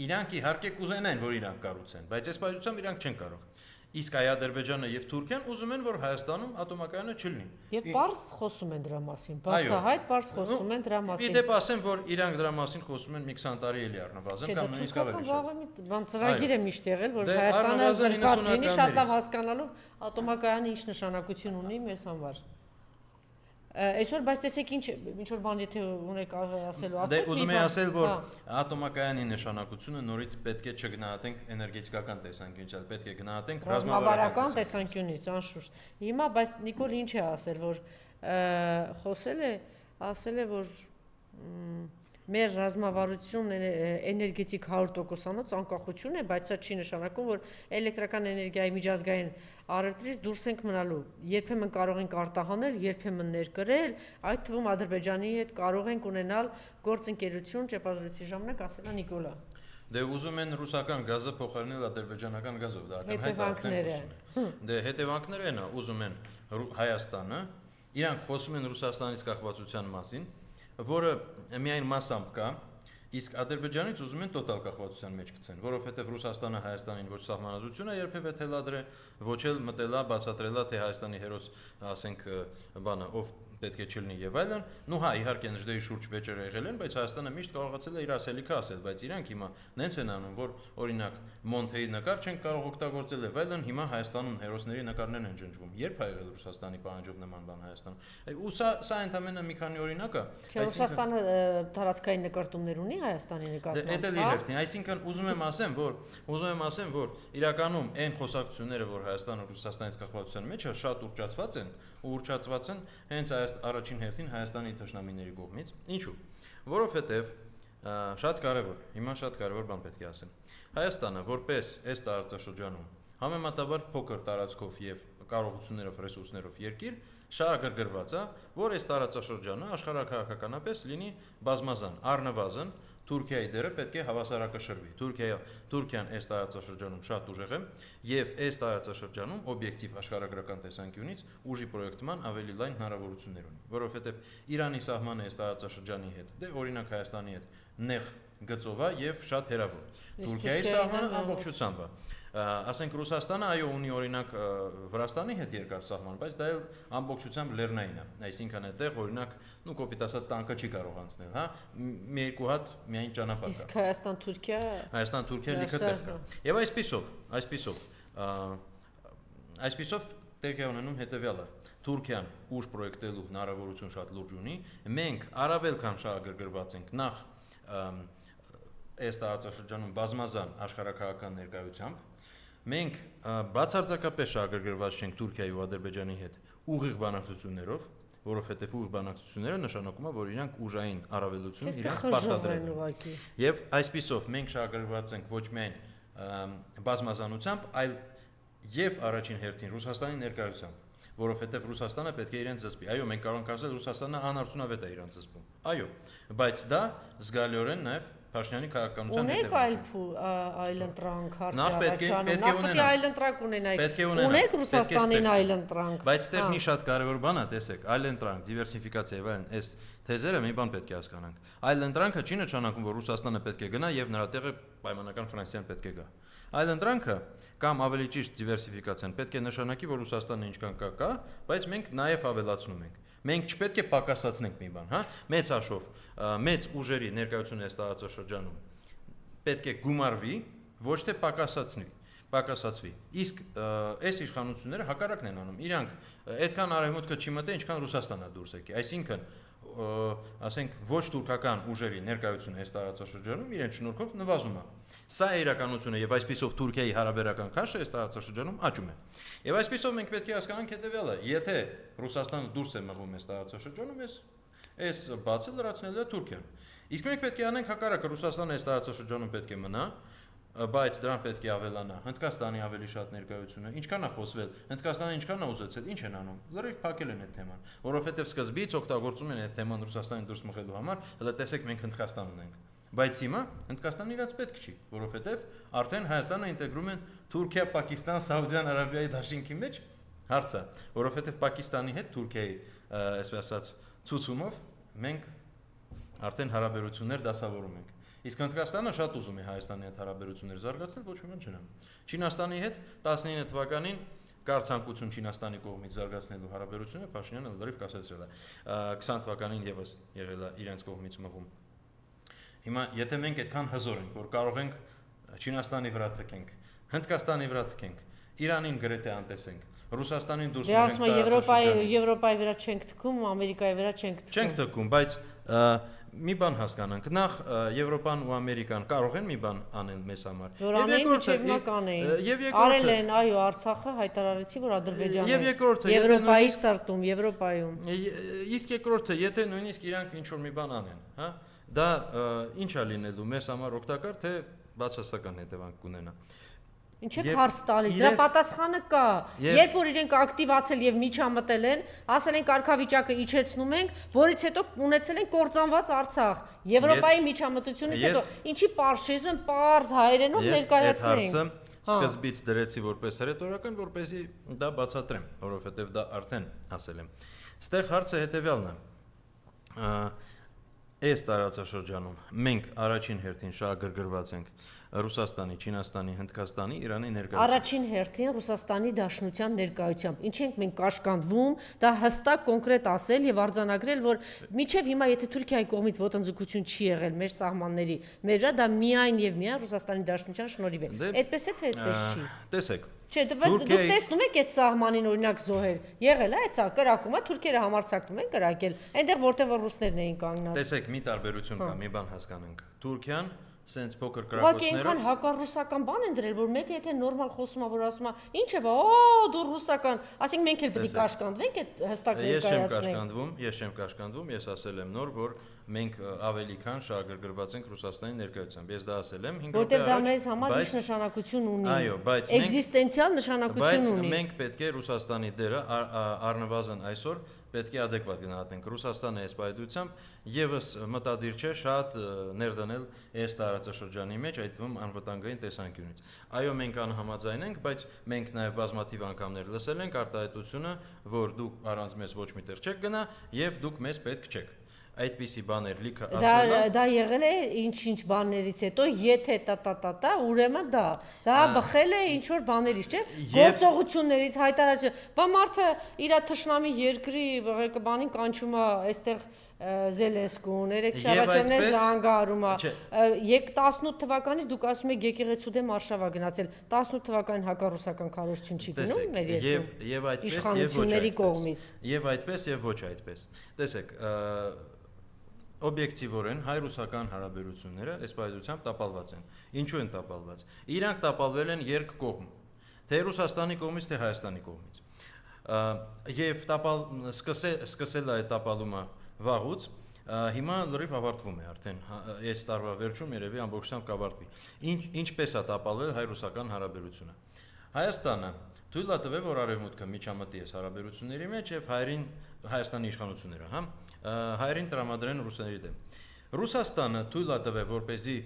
B: իրանք իհարկե կուզենային, որ իրանք կառուցեն, բայց այս պայծրությամբ իրանք չեն կարող։ Իսկ Ադրբեջանը եւ Թուրքիան ուզում են, որ Հայաստանում ատոմակայանը չլինի։
A: Եվ բարձ խոսում են դրա մասին, բացահայտ բարձ խոսում են դրա մասին։
B: Իդեպ ասեմ, որ իրանք դրա մասին խոսում են մի 20 տարի էլի առնվազն կամ նույնիսկ ավելի շատ։
A: Բան ծրագիր է միշտ եղել, որ Հայաստանը զրկված լինի, շատ լավ հասկանալով ատոմակայանը ինչ նշանակություն ունի մեզ համար։ Այսօր բայց տեսեք ինչ որ բան եթե ունեք ասելու, ասեք։
B: Դե ուզում եմ ասել, որ ատոմակայանի նշանակությունը նորից պետք է չգնահատենք էներգետիկական տեսանկյունից, այլ պետք է գնահատենք
A: ռազմավարական տեսանկյունից, անշուշտ։ Հիմա բայց Նիկոլ ինչ է ասել, որ ասել է, որ մեր ռազմավարությունն էներգետիկ 100%-անոց անկախություն է, բայց սա չի նշանակում, որ էլեկտրական էներգիայի միջազգային առևտրից դուրս ենք մնալու։ Երբեմն կարող ենք արտահանել, երբեմն ներկրել, այդ թվում Ադրբեջանի հետ կարող ենք ունենալ գործընկերություն, ճեպազրույցի ժամանակ ասել է Նիկոլա։
B: Դե ուզում են ռուսական գազը փոխարինել ադրբեջանական գազով, դա ակնհայտ է։ Դե հետևանքները են, ուզում են Հայաստանը, իրանք խոսում են Ռուսաստանից կախվածության մասին, որը միայն մասամբ կա, իսկ Ադրբեջանից ուզում են տոտալ կախվածության մեջ գցեն, որովհետև Ռուսաստանը Հայաստանին ոչ սահմանադրություն է երբևէ թելադրել, ոչ էլ մտելա բացատրելա, թե Հայաստանի հերոս, ասենք, բանը, ով պետք է չլինի եւ այլն։ Նու հա, իհարկե Նժդեի շուրջ վեճեր եղել են, բայց Հայաստանը միշտ կարողացել է իր ասելիքը ասել, բայց իրանք հիմա նենց են անում, որ օրինակ Մոնթեի նկար չեն կարող օգտագործել եւ այլն, հիմա Հայաստանում հերոսների նկարներն են ջնջվում։ Երբ ա եղել Ռուսաստանի պահանջով նման բան Հայաստանում։ Ու սա ընդամենը մի քանի օրինակ է։
A: Չէ, Ռուսաստանը տարածքային նկարտումներ ունի Հայաստանի նկատմամբ։
B: Դա էլ իհարկե, այսինքն ուզում եմ ասեմ, որ իրականում այն խոսակցությունները, որ Հայաստանը Ռուսաստանից կախվածության մեջ է, շատ ուռճացված են հենց առաջին հերթին Հայաստանի թշնամիների կողմից։ Ինչու՞։ Որովհետև շատ կարևոր բան պետք է ասեմ։ Հայաստանը որպես այս տարածաշրջանում համեմատաբար փոքր տարածքով եւ կարողություններով, ռեսուրսներով երկիր շահագրգռված է, որ այս տարածաշրջանը աշխարհաքաղաքականապես լինի բազմազան, առնվազն Թուրքիայի դերը պետք է հավասարակշռվի։ Թուրքիան այս տարածաշրջանում շատ ուժեղ է եւ այս տարածաշրջանում օբյեկտիվ աշխարհագրական տեսանկյունից ուժի պրոյեկտման ավելի լայն հնարավորություններ ունի, որովհետեւ Իրանի սահմանը այս տարածաշրջանի հետ, դե օրինակ Հայաստանի հետ նեղ գծով է եւ շատ հեռավոր։ Թուրքիայի սահմանը ամբողջությամբ է։ Ասենք Ռուսաստանը այո ունի օրինակ Վրաստանի հետ երկար սահման, բայց դա էլ ամբողջությամբ լեռնային է, այսինքն այդտեղ օրինակ կոպիտ ասած տանկը չի կարող անցնել, հա, մի երկու հատ միայն ճանապարհ կա։
A: Իսկ Հայաստան-Թուրքիա
B: լիքը տեղ կա։ Եվ այսպիսով տեղի ունենում հետևյալը. Թուրքիան ուժ պրոյեկտելու հնարավորություն շատ լուրջ ունի, մենք առավել քան շահագրգռված ենք նախ այս տարածաշրջանում բազմազան աշխարհակահաղական ներկայությամբ մենք բացարձակապես շահագրգռված չենք Թուրքիայի ու Ադրբեջանի հետ ուղիղ բանակցություններով, որովհետև ուղիղ բանակցությունները նշանակում է, որ իրանք ուժային առավելություն իրենց պարտադրել են։ Եվ այսպիսով մենք շահագրգռված ենք ոչ միայն բազմազանությամբ, այլ եւ առաջին հերթին Ռուսաստանի ներկայությամբ, որովհետև Ռուսաստանը պետք է իրենց զսպի։ Այո, մենք կարող ենք ասել Ռուսաստանը անարդյունավետ է իրենց զսպում։ Այո, բայց դա զգալիորեն նաեւ Փաշինյանի քաղաքականության
A: հետևանք։ Ունեք այլընտրանք հարցի նախ այլընտրանք ունենայիք։ Ունեք Ռուսաստանին այլընտրանք։
B: Բայց դեռ մի շատ կարևոր բան է, տեսեք, այլընտրանք, դիվերսիֆիկացիա եւ այլն, այս թեզերը մի բան պետք է հասկանանք։ Այլընտրանքը չի նշանակում, որ Ռուսաստանը պետք է գնա եւ նրա տեղը պայմանական Ֆրանսիան պետք է գա։ Այլընտրանքը կամ ավելի ճիշտ դիվերսիֆիկացիան պետք է նշանակի, որ Ռուսաստանը ինչքան կա, բայց մենք նաեւ ավելացնում ենք։ Մենք չպետք է պակասացնենք մի բան, հա, մեծ հաշվով, մեծ ուժերի ներկայությունը այս տարածաշրջանում պետք է գումարվի, ոչ թե պակասացվի։ Իսկ այս իշխանությունները հակառակն են անում։ Իրանք այդքան արևմուտքը չի մտե, ինչքան Ռուսաստանը դուրս եկի։ Այսինքն, ասենք, ոչ թուրքական ուժերի ներկայությունը այս տարածաշրջանում իրենց շնորհքով նվազում է։ Սա է իրականությունը եւ այսպիսով Թուրքիայի հարաբերական քաշը այս տարածաշրջանում աճում է։ Եվ այսպիսով մենք պետք է հասկանանք հետեւյալը. եթե Ռուսաստանը դուրս է մղում այս տարածաշրջանում, այս բացը լրացնելու է Թուրքիան։ Իսկ մենք պետք է անենք հակառակը, Ռուսաստանը այս տարածաշրջանում պետք է մնա, բայց դրան պետք է ավելանա Հնդկաստանի ավելի շատ ներկայությունը։ Ինչքան է խոսվել, Հնդկաստանը ինչքան է ուզեցել, ինչ են անում։ Լրիվ փակել են այդ թեման, որովհետեւ սկզբից օգտագործում են այդ թեման Ռուսաստանին դուրս մղելու համար, հələ տեսեք մենք Հնդկաստան ունենք։ Բայց հիմա Հնդկաստանը իրաց պետք չի, որովհետեւ արդեն Հայաստանը ինտեգրում են Թուրքիա, Պակիստան, Սաուդյան Արաբիայի դաշինքի մեջ, հարցը, որովհետեւ Պակիստանի հետ Թուրքիայի, այսպես ասած, ցուցումով մենք արդեն հարաբերություններ դասավորում ենք։ Իսկ Հնդկաստանը շատ ուզում է Հայաստանի հետ հարաբերություններ զարգացնել, ոչ մի բան չեն անում։ Չինաստանի հետ 19 թվականին կար ցանկություն Չինաստանի կողմից զարգացնելու հարաբերությունները, Փաշինյանը լրիվ կասեցրել է։ 20 թվականին եւս եղել է իրենց կողմից մղում։ Հիմա եթե մենք այդքան հզոր ենք, որ կարող ենք Չինաստանի վրա թքենք, Հնդկաստանի վրա թքենք, Իրանին գրեթե անտեսենք, Ռուսաստանին դուրս
A: մղենք, Եվրոպայի վրա չենք թքում, Ամերիկայի վրա չենք թքում։
B: Չենք թքում, բայց մի բան հասկանանք, նախ Եվրոպան ու Ամերիկան կարող են մի բան անել մեզ համար։
A: Եվ երկրորդը արել են, այո, Արցախը հայտարարեցի, որ Ադրբեջանը
B: Եվ երկրորդը
A: Եվրոպայի սրտում, Եվրոպայում։
B: Իսկ երկրորդը, եթե նույնիսկ իրանք ինչ որ մի բան անեն, հա, դա ինչ է լինելու մեզ համար օգտակար, թե բացասական հետևանք կունենա։
A: Ինչ է հարց տալիս, դրա պատասխանը կա։ Երբ որ իրենք ակտիվացել եւ միջամտել են, ասել են կարգավիճակը իջեցնում ենք, որից հետո ունեցել են կործանված Արցախ։ Եվրոպայի միջամտությունից հետո ինչի պարզ եմ, պարզ հայերենով ներկայացնենք։
B: Սկզբից դրեցի որպես ռետորական, որպեսզի դա բացատրեմ, որովհետեւ դա արդեն ասել եմ։ Ստեղ հարցը հետեւյալն է։ Այս տարածաշրջանում մենք առաջին հերթին շահագրգռված ենք Ռուսաստանի, Չինաստանի, Հնդկաստանի, Իրանի ներկայությամբ։
A: Առաջին հերթին Ռուսաստանի Դաշնության ներկայությամբ։ Ինչ ենք մենք կաշկանդվում, դա հստակ կոնկրետ ասել եւ արձանագրել, որ միջև հիմա եթե Թուրքիայի կողմից ոտնձգություն չի եղել մեր սահմանների, մեր վրա դա միայն եւ միայն Ռուսաստանի Դաշնության շնորհիվ է։ Այդպես է թե այդպես չի։
B: Տեսեք։
A: Չէ, դուք տեսնում եք այդ սահմանին օրինակ զոհեր։ Եղել է այդ սա կրակումը, թուրքերը համարձակվում են կրակել, այնտեղ որտեղ որ ռուսներն էին կանգնած։
B: Տեսեք, մի տարբերություն կա, մի բան հասկանանք։ Թուրքիան սենց փոքր
A: կրակոցներով։ Ուղղակի այնքան հակառուսական բան են դրել, որ մեկը եթե նորմալ խոսում է, որ ասում է, ինչ է, դու ռուսական, ասենք մենք էլ պետք է կաշկանդվենք այդ հստակ ներկայացնենք։
B: Ես չեմ կաշկանդվում, ես ասել եմ նոր, որ մենք ավելի քան շահագրգռված ենք Ռուսաստանի ներկայությամբ։ Ես դա ասել եմ 5 րոպե առաջ։
A: Որտեղ դա մեզ համար ինչ նշանակություն ունի։
B: Այո, բայց
A: էկզիստենցիալ նշանակություն ունի։
B: Բայց մենք պետք է Ռուսաստանի դերը առնվազն այսօր պետք է adekvat գնահատենք։ Ռուսաստանը այս պայմանությամբ եւս մտադիր չէ շատ ներդնել այս տարածաշրջանի մեջ, այդ թվում անվտանգային տեսանկյունից։ Այո, մենք անհամաձայն ենք, բայց մենք նաեւ բազմաթիվ անգամներ լսել ենք արտահայտությունը, որ դուք առանց մեզ ոչ միտեղ չեք գնա եւ դուք մեզ պետք չեք։ Այդպիսի բաներ լիքը ասել են։
A: Դա եղել է ինչ-ինչ բաներից հետո, եթե տա, ուրեմն դա բխել է ինչ-որ բաներից, չէ՞։ Գործողություններից հայտարարություն։ Բա մարդը իր թշնամի երկրի բանին կանչում է այստեղ Զելենսկուն, երեք շարաճաններ զանգարում է։ 18 թվականից դուք ասում եք եկեղեցու դեմ արշավա գնացել, 18 թվականին հակառուսական քարոզություն չի գնում մեր երկրում։
B: Եվ այդպես
A: իշխանությունների կողմից։
B: Եվ այդպես եւ ոչ այդպես։ Տեսեք, օբյեկտիվորեն հայ-ռուսական հարաբերությունները այս պայմանությամբ տապալված են։ Ինչու են տապալված։ Իրանք տապալվել են երկկողմ, թե Ռուսաստանի կողմից, թե Հայաստանի կողմից։ Եվ սկսել է այդ տապալումը վաղուց, հիմա լրիվ ավարտվում է արդեն, այս տարվա վերջում երևի ամբողջությամբ կավարտվի։ Ինչպես է տապալվել հայ-ռուսական հարաբերությունը։ Հայաստանը թույլ է տվել, որ արևմուտքը միջամտի այս հարաբերությունների մեջ եւ Հայաստանի իշխանությունները, հայերին տրամադրեն ռուսների դեմ։ Ռուսաստանը թույլ է տվել, որպեսզի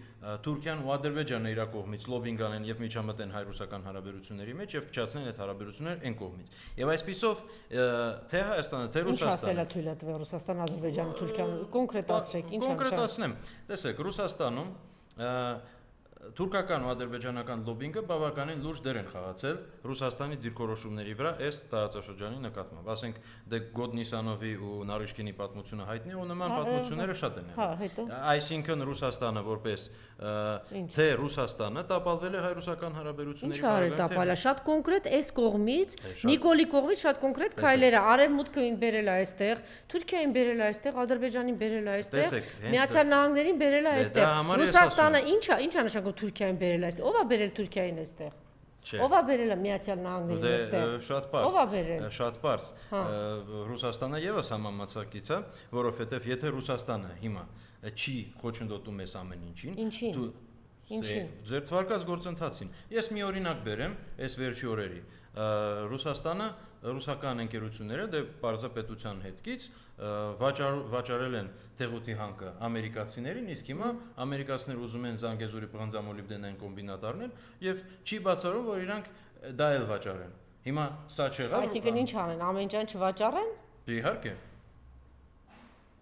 B: Թուրքիան ու Ադրբեջանը իր կողմից լոբինգ անեն եւ միջամտեն հայ-ռուսական հարաբերությունների մեջ եւ փչացնեն այդ հարաբերությունները այն կողմից։ Եվ այսպիսով թե Հայաստանը, թե Ռուսաստանը։ Ինչ
A: ասել է թույլ է տվել Ռուսաստան, Ադրբեջանը, Թուրքիան, կոնկրետացրեք, ինչ
B: կոնկրետացնեմ։ Տեսեք, Ռուսաստանում թուրքական ու ադրբեջանական լոբինգը բավականին լուրջ դեր են խաղացել Ռուսաստանի դիրքորոշումների վրա այս տարածաշրջանի նկատմամբ։ Ասենք դե Գոդնիսանովի ու Նարիշկինի պատմությունը հայտնի է ու նման պատմությունները շատ են եղել։ Այսինքն Ռուսաստանը որպես թե Ռուսաստանը տապալվել է հայ-ռուսական հարաբերությունների
A: բարեկամների։ Ինչ արել տապալա, շատ կոնկրետ այս կողմից, Նիկոլի կողմից շատ կոնկրետ քայլերը, Արևմուտքին բերել է այստեղ, Թուրքիային բերել է այստեղ, Ադրբեջանին բերել է այստեղ, Միացյալ Նահանգներին բերել է այստեղ։ Ռուսաստանը ի՞նչ է նշանակում Թուրքիային բերել այստեղ։ Ո՞վ է բերել Թուրքիային այստեղ։ Ո՞վ է բերել Միացյալ Նահանգներին այստեղ։
B: Շատ պարզ։
A: Ո՞վ է բերել։
B: Շատ պարզ։ Ռուսաստանը եւս համամասնակից է, որովհետեւ եթե Ռուսաստանը հիմա չի խոչընդոտում այս ամեն ինչին,
A: Ինչին։
B: Ձեր թվարկած գործընթացին։ Ես մի օրինակ բերեմ այս վերջի օրերի։ Ռուսաստանը, ռուսական ընկերությունները դե պարզապետության հետքից վաճառել են թեղուտի հանքը ամերիկացիներին, իսկ հիմա ամերիկացիները ուզում են Զանգեզուրի պղնձամոլիբդենային կոմբինատ առնել եւ չի բացառում, որ իրանք դա էլ վաճառեն։ Հիմա սա չեղավ։
A: Այսինքն ինչ անեն, ամեն ինչ չվաճառեն։
B: Դե իհարկե։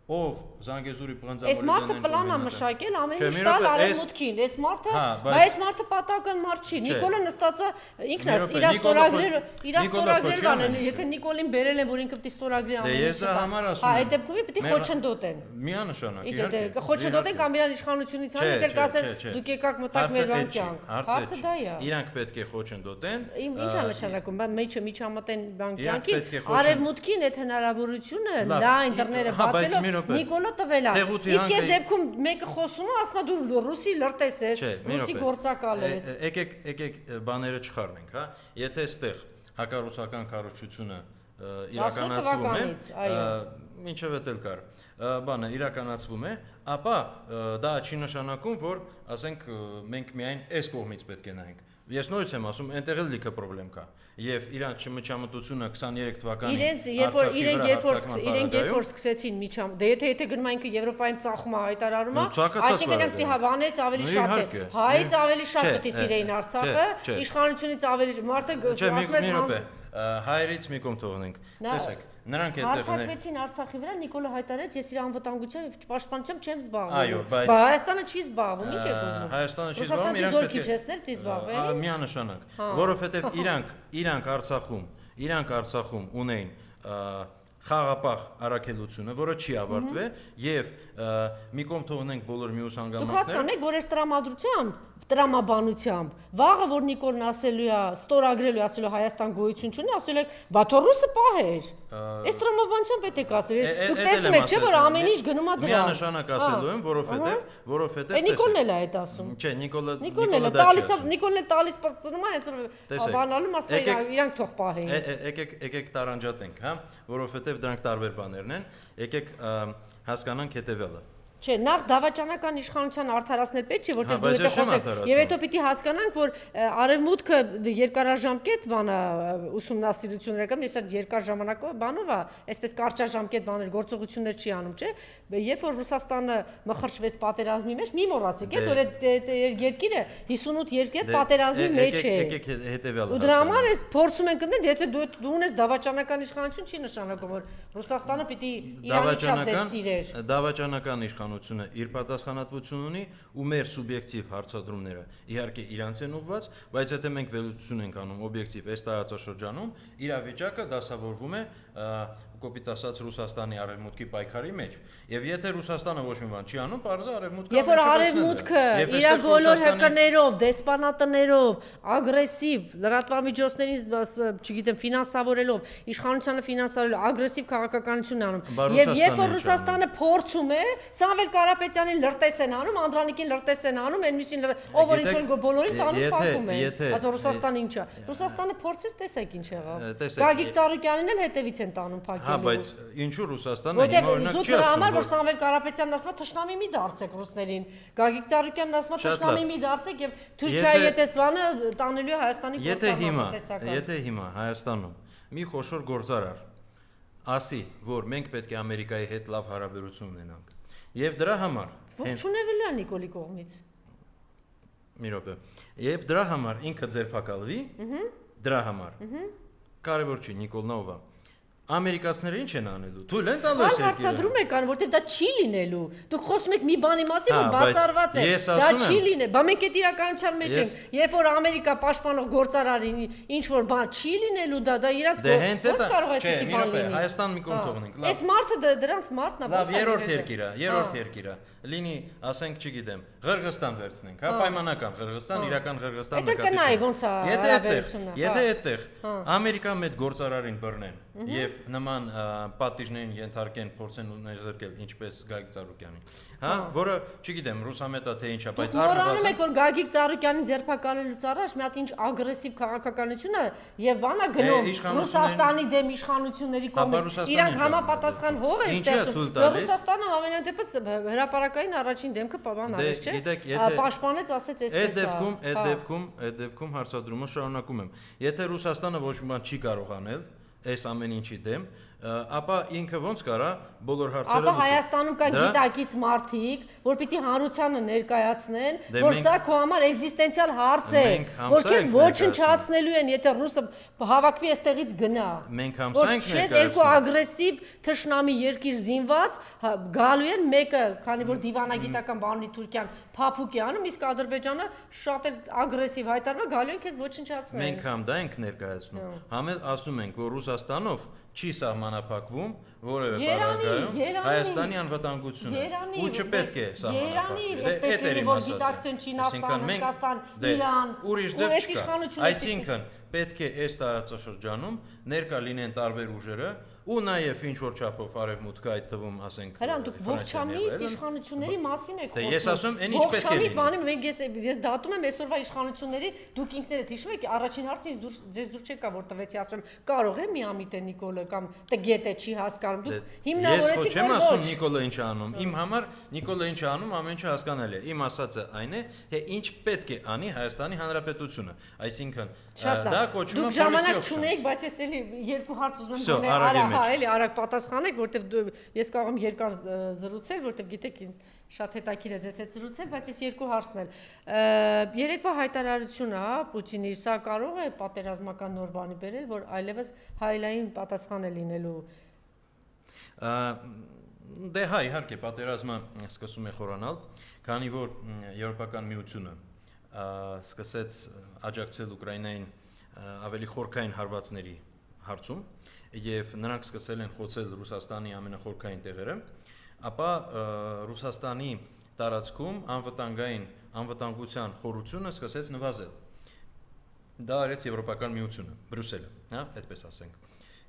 B: Ով Զանգեզուրի պղնձամոլիբդենային
A: Այս մարդը պլան է մշակել ամեն ինչ տալ արևմուտքին։ Այս մարդը, այս մարդը պատական մարդ չի։ Նիկոլը նստած է ինքն է իր ստորագրել բանեն, եթե Նիկոլին բերել են, որ ինքը պիտի ստորագրի ամեն ինչ։
B: Դե ես դա համար ասում եմ։
A: Այդ դեպքում պիտի խոչընդոտեն։
B: Միանշանակ,
A: իհարկե։ Խոչընդոտեն կամ իրան իշխանությունից անեն, դեռ կասեն դուք եկաք մտակ մեր բան կյանք։ Հարցը դա է։
B: Իրանք պետք է խոչընդոտեն։
A: Ինչ է նշանակում, բա մեջը միջամտեն բան կյանքին, արևմուտքին այդ հնարավորությունը լայն դռները բացելով Նիկոլը տվել է։ Իսկ այս դեպքում մեկը խոսում է, ասում է դու ռուսի լրտես ես, ռուսի գործակալ ես։
B: Եկեք բաները չխառնենք, հա։ Եթե այստեղ հակառուսական քարոզչությունը իրականացվում է, ինչև էլ կար, բանը իրականացվում է, ապա դա չի նշանակում, որ ասենք մենք միայն այս կողմից պետք է նայենք։ Ես նորից եմ ասում, այնտեղ էլ լիքը խնդրեմ կա։ Եվ իրանց չմիջամտությունը 23 թվականին
A: իրենք երբ որ սկսեցին միջամ, դե եթե գնում այնքը Եվրոպայում ծախում է հայտարարում է, այսինքն իրենք պիտի հավանեց ավելի շատ է, հայից ավելի շատ պիտի սիրեին Արցախը, իշխանությունից ավելի մարդը ասում ես
B: հայերից մի կողմ թողնենք։ Տեսեք, նրանք
A: հարձակվեցին Արցախի վրա, Նիկոլը հայտարարեց, ես իր անվտանգության եւ պաշտպանությամբ չեմ զբաղվում։ Բայց Հայաստանը չի զբաղվում, ինչ եք ուզում։
B: Հայաստանը չի զբաղվում,
A: իրանք պետք է չեսներ, պիտի զբաղվեն։
B: Միանշանակ, որովհետեւ իրանք Արցախում ունեին խաղապահ առաքելությունը, որը չի ավարտվել եւ մի կողմ թողնենք բոլոր մյուս հանգամանքները։
A: Դուք հասկանում եք, որ այս տրամաբանությամբ, վաղը որ Նիկոլն ասելու է, ստորագրելու ասելու Հայաստան գոյություն չունի, ասելու եք, բա թող ռուսը պահեր։ Այս տրամաբանությամբ պետք է ասել։ Դուք տեսնում եք, չէ՞ որ ամեն ինչ գնում է դրան։
B: Միանշանակ ասելու եմ, որովհետեւ
A: Նիկոլն էլ է այդ ասում։
B: Չէ,
A: Նիկոլն էլ տալիս պրծնում է, հենց որ բանալում ասել իրանք թող պահեին։
B: Եկեք տարանջատենք, հա, որովհետեւ դրանք տարբեր բաներն են։ Եկեք հասկանանք հետեւյալը։
A: Չէ, նախ դավաճանական իշխանության արդարացնել պետք չէ, որտեղ
B: բայց
A: դու
B: ես չեմ
A: խոսեք,
B: արդարացնում։
A: եւ հետո պիտի հասկանանք, որ արևմուտքը երկարաժամկետ բանա ուսումնասիրություններ կամ ես այդ երկար ժամանակով բանով է, այսպես կարճաժամկետ բաներ գործողություններ չի անում, չէ։ Երբ որ Ռուսաստանը մխրճվեց պատերազմի մեջ, մի մոռացեք, որ այդ երկիրը 58 երկի հետ պատերազմի մեջ է։
B: Եկեք հետեւյալը։
A: Ու դրա համար էս փորձում են գտնել, եթե դու ունես դավաճանական իշխանություն, չի նշանակում, որ Ռուսաստանը պիտի Իրանից շատ սիրեր։
B: Դավաճանական իշխանությունը իր պատասխանատվություն ունի ու մեր սուբյեկտիվ հարցադրումները իհարկե իրանց են ուղված, բայց եթե մենք վերլուծություն ենք անում օբյեկտիվ այս տարածաշրջանում, իրավիճակը դասավորվում է կոպիտ ասած Ռուսաստանի արևմուտքի պայքարի մեջ։ Եւ եթե Ռուսաստանը ոչ մի բան չի անում, բարձր արևմուտքը
A: Երբ որ արևմուտքը իր բոլոր հկներով, դեսպանատներով, ագրեսիվ լրատվամիջոցներին, չգիտեմ, ֆինանսավորելով, իշխանությանը ֆինանսավորելով ագրեսիվ քաղաքականություն անում։ Եվ երբ որ Ռուսաստանը փորձում է, Սամվել Կարապետյանին լրտես են անում, Անդրանիկին լրտես են անում, այնմիսին ով որ ինչ-որ բոլորին տանում փակում է։ Ասում Ռուսաստանը ինչ է։ Ռուսաստանը փորձեց տեսեք ինչ եղավ։ Գագիկ Ծառուկյանին էլ հետևից են տանում փակելու։
B: Հա, բայց ինչու Ռուսաստանը հիմա օրինակ չի
A: ասում,
B: ասում,
A: որ Սամվել Կարապետյանն ասում է թշնամի մի դարձեք ռուսներին։ Գագիկ Ծառուկյանն ասում է թշնամի մի դարձեք եւ Թուրքիայի հետեսվանը տանելու է Հայաստանի
B: կողմը։ Եթե հիմա Հայաստանում մի խոշոր գործարար ասի, որ մենք պետք է Ամերիկայի հետ լավ հարաբերություն ունենանք, եւ դրա համար
A: ողջունելու է Նիկոլի կողմից։
B: Մի րոպե։ Եվ դրա համար ինքը ձերբակալվի, դրա համար։ Կարևոր չի Նիկոլն ով է։ Ամերիկացիները ինչ են անելու։ Թույլ են տալու
A: երկիրը։ Հարցադրում եք ան, որտեղ դա չի լինելու։ Դուք խոսում եք մի բանի մասին, որ բացառված է։ Դա չի լինի։ Բա մենք այդ իրականության մեջ ենք։ Երբ որ Ամերիկա պաշտպանող գործարարին ինչ որ բան չի լինելու, դա իրանց ո՞նց կարող է այդպեսի բան լինի։
B: Հայաստան մի կողմ թողնենք։
A: Այս մարդը դրանց մարդն է,
B: ո՞նց է։ Երրորդ երկիր է։ Լինի, ասենք, չգիտեմ, Ղրղստան վերցնենք, հա, պայմանական Ղրղստան, իրական Ղրղստան
A: նկատի։ Դա կնայի ոնց է հարաբերությունը։
B: Եթե այդտեղ Ամերիկա մեծ գործարարին բռնեն եւ նման պատիժներին ենթարկեն, փորձեն ներզրկել, ինչպես Գագիկ Ծառուկյանին, հա, որը, չգիտեմ, ռուսամետա թե ինչա, բայց
A: առնվազն եք որ Գագիկ Ծառուկյանին ձերբակալելուց առաջ մի հատ ինչ ագրեսիվ քաղաքականություն է եւ բանա գնում Ռուսաստանի դեմ իշխանությունների կողմից։ Իրանք համապատասխան հող են ստեղծում։ Ռուսաստանը ամենայն դեպս հրապարակային առաջին դեմքը բան արեց, չէ՞։ Պաշտպանեց, ասեց այսպես է։
B: Այդ դեպքում հարցադրումը շարունակում եմ։ Եթե Ռուսաստանը ոչ մի բան չի կարող անել այս ամեն ինչի դեմ, ապա ինքը ոնց կարա բոլոր հարցերը
A: լուծել։ Ապա Հայաստանում կան գիտակից մարդիկ, որ պիտի հանրությանը ներկայացնեն, որ սա քո համար էգզիստենցիալ հարց է, որ քեզ ոչնչացնելու են, եթե ռուսը հավաքվի այստեղից գնա։
B: Մենք համսա ենք
A: ներկայացնում։ Որ երկու ագրեսիվ թշնամի երկիր զինված գալու են մեկը, քանի որ դիվանագիտական բանունի Թուրքիան փափուկ է անում, իսկ Ադրբեջանը շատ էլ ագրեսիվ հայտարարում է, գալու են քեզ ոչնչացնել։
B: Մենք համ դա ենք ներկայացնում։ Համ էլ ասում ենք, որ Ռուսաստանով չի սահմանափակվում որևէ պարագայում Հայաստանի անվտանգությունը ու չպետք է սահմանափակվի։ Այսինքն պետք է այս տարածաշրջանում ներկա լինեն տարբեր ուժերը ու նաև ինչ որ չափով արևմուտքը այդ թվում ասենք
A: Հրան դուք ողջամիտ իշխանությունների մասին եք խոսում։
B: Դե ես ասում են ինչ պետք է լինի։
A: Ողջամիտ բանի մենք ես դատում եմ այսօրվա իշխանությունների դուք ինքներդ հիշում եք առաջին հարցից ձեզ դուր չեկա որ տվեցի ասում եմ կարող է միամիտ է Նիկոլը կամ տգետ է չի հասկանում դուք հիմնավորեցիք
B: որ ոչ։ Ես չեմ ասում Նիկոլը ինչ է անում։ Իմ համար Նիկոլը ինչ է անում ամեն ինչը հասկանալի է։ Իմ ասածը այն է թե ինչ պետք է անի Հայաստանի Հանրապետությունը։ Այսինքն դա կոչվում է
A: դուք ժամանակ չունեք, բայց ես էլի երկու հարց ուզում եմ գոնե էլի արագ պատասխանեք, որտեվ ես կարող եմ երկար զրուցել, որտեվ գիտեք ինձ շատ հետաքրքիր է ձեզ հետ զրուցել, բայց ես երկու հարցն էլ։ Երեկվա հայտարարությունը, հա, Պուտինի սա կարող է պատերազմական նոր բանի բերել, որ այլևս հայելային պատասխան է լինելու։
B: Դե հա, իհարկե, պատերազմը սկսում է խորանալ, քանի որ Եվրոպական միությունը սկսեց աջակցել Ուկրաինային ավելի խորքային հարվածների հարցում եւ նրանք սկսել են խոցել Ռուսաստանի ամենախորքային տեղերը, ապա Ռուսաստանի տարածքում անվտանգության խորությունը սկսեց նվազել։ Դա արեց Եվրոպական միությունը, Բրյուսելը, հա, այդպես ասենք։